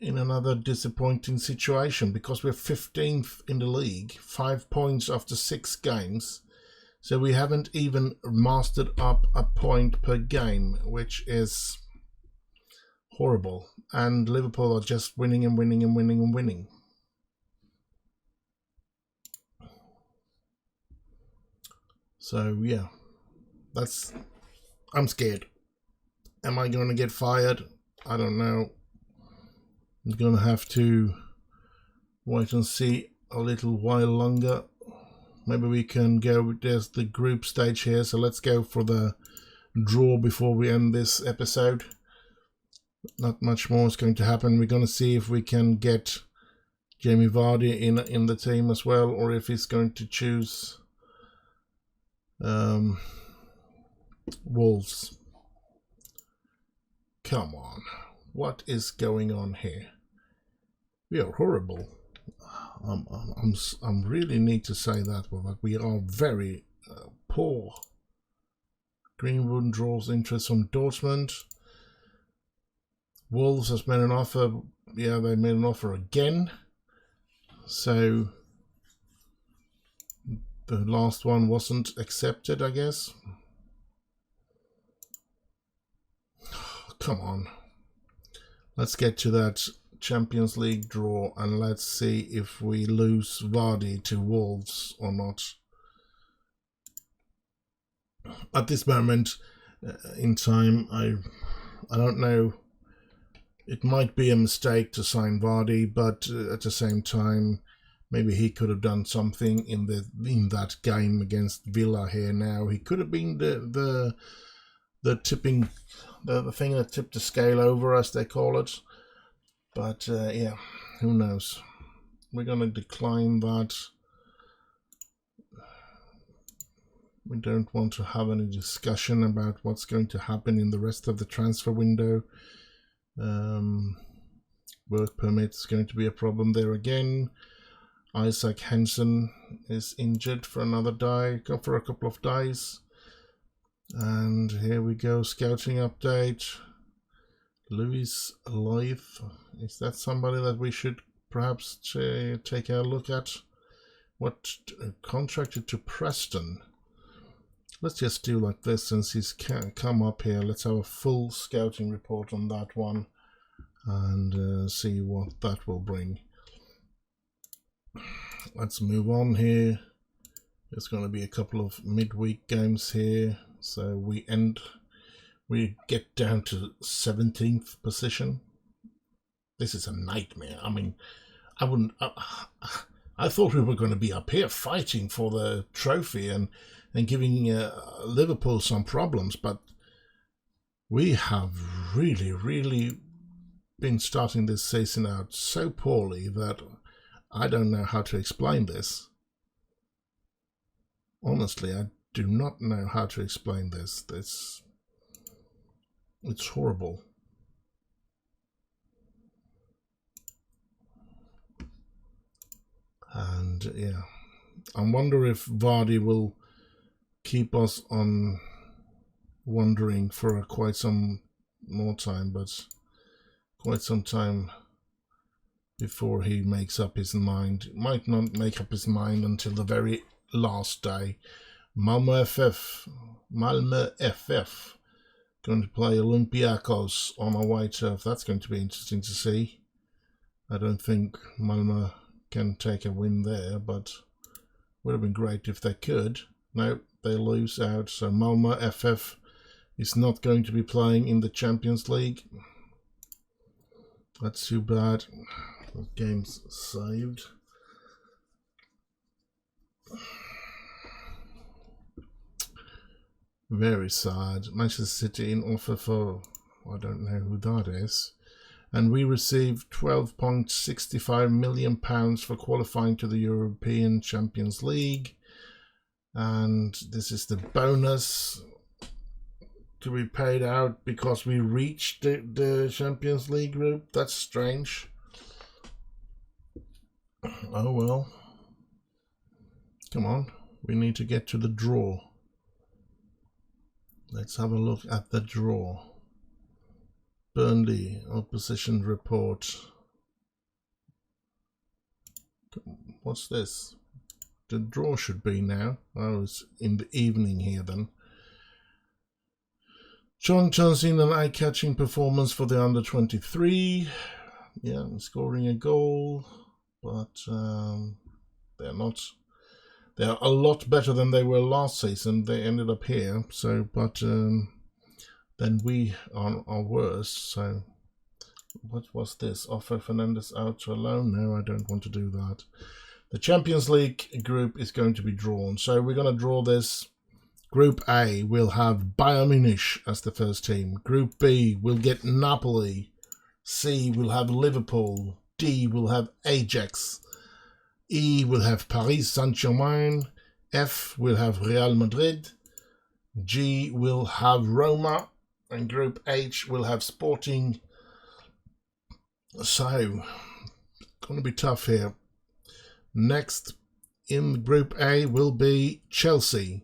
in another disappointing situation, because we're 15th in the league, 5 points after 6 games. So we haven't even mastered up a point per game, which is horrible. And Liverpool are just winning and winning and winning and winning. So yeah, I'm scared. Am I going to get fired? I don't know. I'm going to have to wait and see a little while longer. Maybe we can go, there's the group stage here, so let's go for the draw before we end this episode. Not much more is going to happen. We're going to see if we can get Jamie Vardy in the team as well, or if he's going to choose Wolves. Come on, what is going on here? We are horrible. I'm really need to say that one, that we are very poor. Greenwood draws interest from Dortmund. Wolves has made an offer. Yeah, they made an offer again. So the last one wasn't accepted, I guess. Come on. Let's get to that Champions League draw and let's see if we lose Vardy to Wolves or not. At this moment in time, I don't know. It might be a mistake to sign Vardy, but at the same time, maybe he could have done something in that game against Villa here. Now he could have been the tipping, the thing that tipped the scale over, as they call it. But yeah, who knows? We're going to decline that. We don't want to have any discussion about what's going to happen in the rest of the transfer window. Work permit is going to be a problem there again. Isaac Henson is injured for a couple of days. And here we go, scouting update. Louis Leith, is that somebody that we should perhaps take a look at? What, contracted to Preston? Let's just do like this, since he's come up here. Let's have a full scouting report on that one and see what that will bring. Let's move on here. There's going to be a couple of midweek games here, so we get down to 17th position. This is a nightmare. I mean, I thought we were going to be up here fighting for the trophy and giving Liverpool some problems, but we have really been starting this season out so poorly that I don't know how to explain this. Honestly, I do not know how to explain this. It's horrible. And yeah, I wonder if Vardy will keep us on wondering for quite some more time, but quite some time before he makes up his mind. Might not make up his mind until the very last day. Malmö FF going to play Olympiacos on a white turf. That's going to be interesting to see. I don't think Malmö can take a win there, but would have been great if they could. No, they lose out, so Malmö FF is not going to be playing in the Champions League. That's too bad. The game's saved. Very sad. Manchester City in offer for, I don't know who that is. And we received £12.65 million for qualifying to the European Champions League. And this is the bonus to be paid out because we reached the Champions League group. That's strange. Oh well. Come on. We need to get to the draw. Let's have a look at the draw. Burnley opposition report. What's this? The draw should be now. Oh, it's in the evening here then. John turns in an eye-catching performance for the under-23. Yeah, scoring a goal, but they're not. They're a lot better than they were last season. They ended up here, so then we are worse. So What was this? Offer Fernandez out to alone? No, I don't want to do that. The Champions League group is going to be drawn. So we're going to draw this. Group A will have Bayern Munich as the first team. Group B will get Napoli. C will have Liverpool. D will have Ajax. E will have Paris Saint-Germain. F will have Real Madrid. G will have Roma. And Group H will have Sporting. So, going to be tough here. Next in Group A will be Chelsea.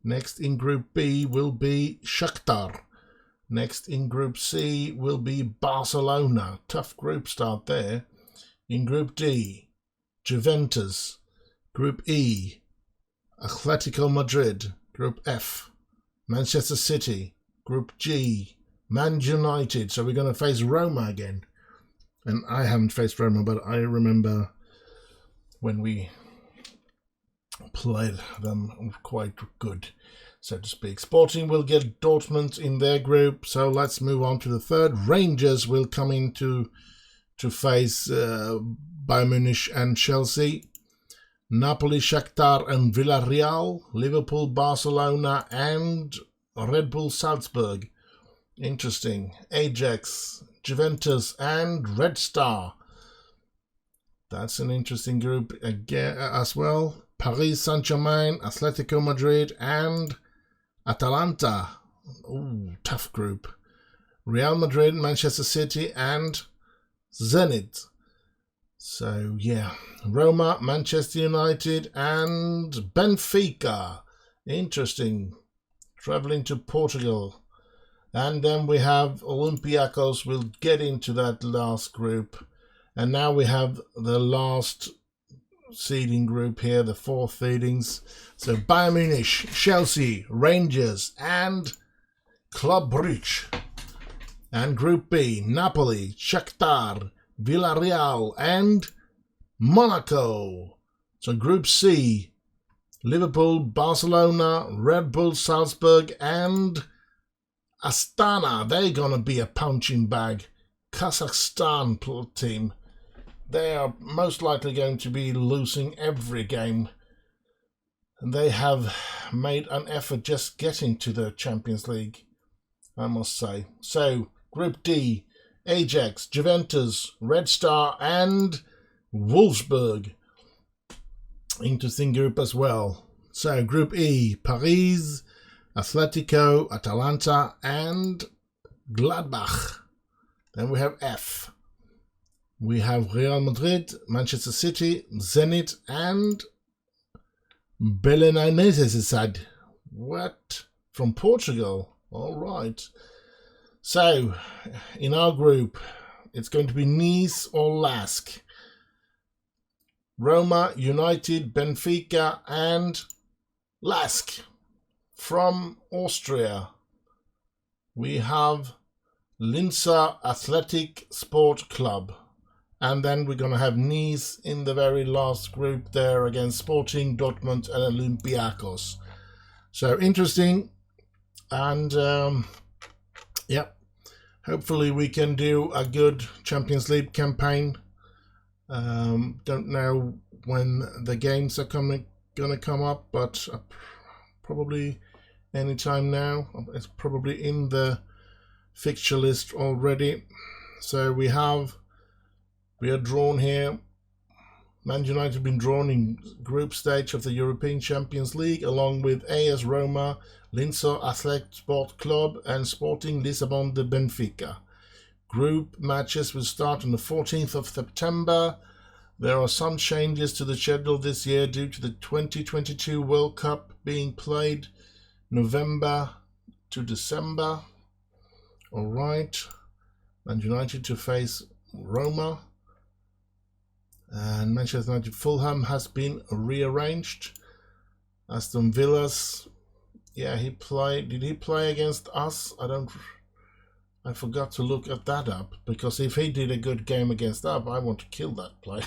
Next in Group B will be Shakhtar. Next in Group C will be Barcelona. Tough group start there. In Group D, Juventus. Group E, Atletico Madrid. Group F, Manchester City. Group G, Man United. So we're going to face Roma again. And I haven't faced Roma, but I remember when we played them quite good, so to speak. Sporting will get Dortmund in their group. So let's move on to the third. Rangers will come in to face Bayern Munich and Chelsea. Napoli, Shakhtar and Villarreal. Liverpool, Barcelona and Red Bull Salzburg. Interesting. Ajax, Juventus and Red Star. That's an interesting group again as well. Paris Saint-Germain, Atletico Madrid and Atalanta. Ooh, tough group. Real Madrid, Manchester City and Zenit. So yeah, Roma, Manchester United and Benfica. Interesting. Traveling to Portugal. And then we have Olympiacos. We'll get into that last group. And now we have the last seeding group here, the four seedings. So Bayern Munich, Chelsea, Rangers and Club Brugge. And Group B, Napoli, Shakhtar, Villarreal and Monaco. So Group C, Liverpool, Barcelona, Red Bull Salzburg and Astana. They're going to be a punching bag. Kazakhstan team. They are most likely going to be losing every game. And they have made an effort just getting to the Champions League, I must say. So, Group D, Ajax, Juventus, Red Star and Wolfsburg. Interesting group as well. So, Group E, Paris, Atletico, Atalanta and Gladbach. Then we have F. We have Real Madrid, Manchester City, Zenit and Belenenses. What? From Portugal. All right. So, in our group, it's going to be Nice or Lask. Roma, United, Benfica and Lask. From Austria, we have Linzer Athletic Sport Club. And then we're going to have Nice in the very last group there against Sporting, Dortmund and Olympiacos. So interesting. And yeah, hopefully we can do a good Champions League campaign. Don't know when the games are going to come up, but probably anytime now. It's probably in the fixture list already. So we are drawn here. Man United have been drawn in group stage of the European Champions League along with AS Roma, Linzer Athletic Sport Club and Sporting Lisbon de Benfica. Group matches will start on the 14th of September. There are some changes to the schedule this year due to the 2022 World Cup being played November to December. All right. Man United to face Roma. And Manchester United Fulham has been rearranged. Aston Villa's, yeah, he played. Did he play against us? I forgot to look at that up, because if he did a good game against us, I want to kill that player.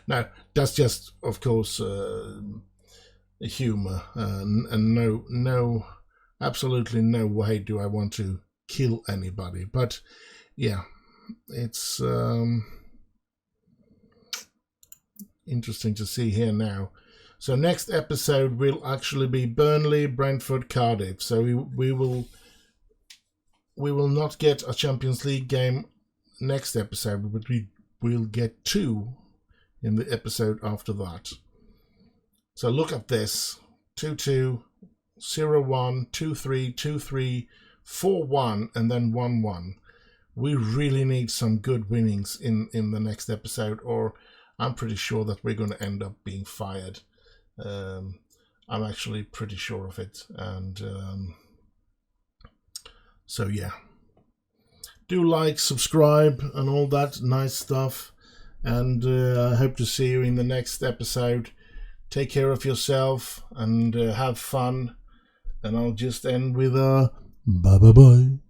No, that's just, of course, humor, and no, absolutely no way do I want to kill anybody. But yeah, it's interesting to see here now. So next episode will actually be Burnley, Brentford, Cardiff. So we will not get a Champions League game next episode, but we'll get 2 in the episode after that. So look at this: 2-2, 0-1, 2-3, 2-3, 4-1, and then 1-1. We really need some good winnings in the next episode, or I'm pretty sure that we're going to end up being fired. I'm actually pretty sure of it. And so yeah, do like, subscribe, and all that nice stuff. And I hope to see you in the next episode. Take care of yourself and have fun. And I'll just end with a bye bye bye.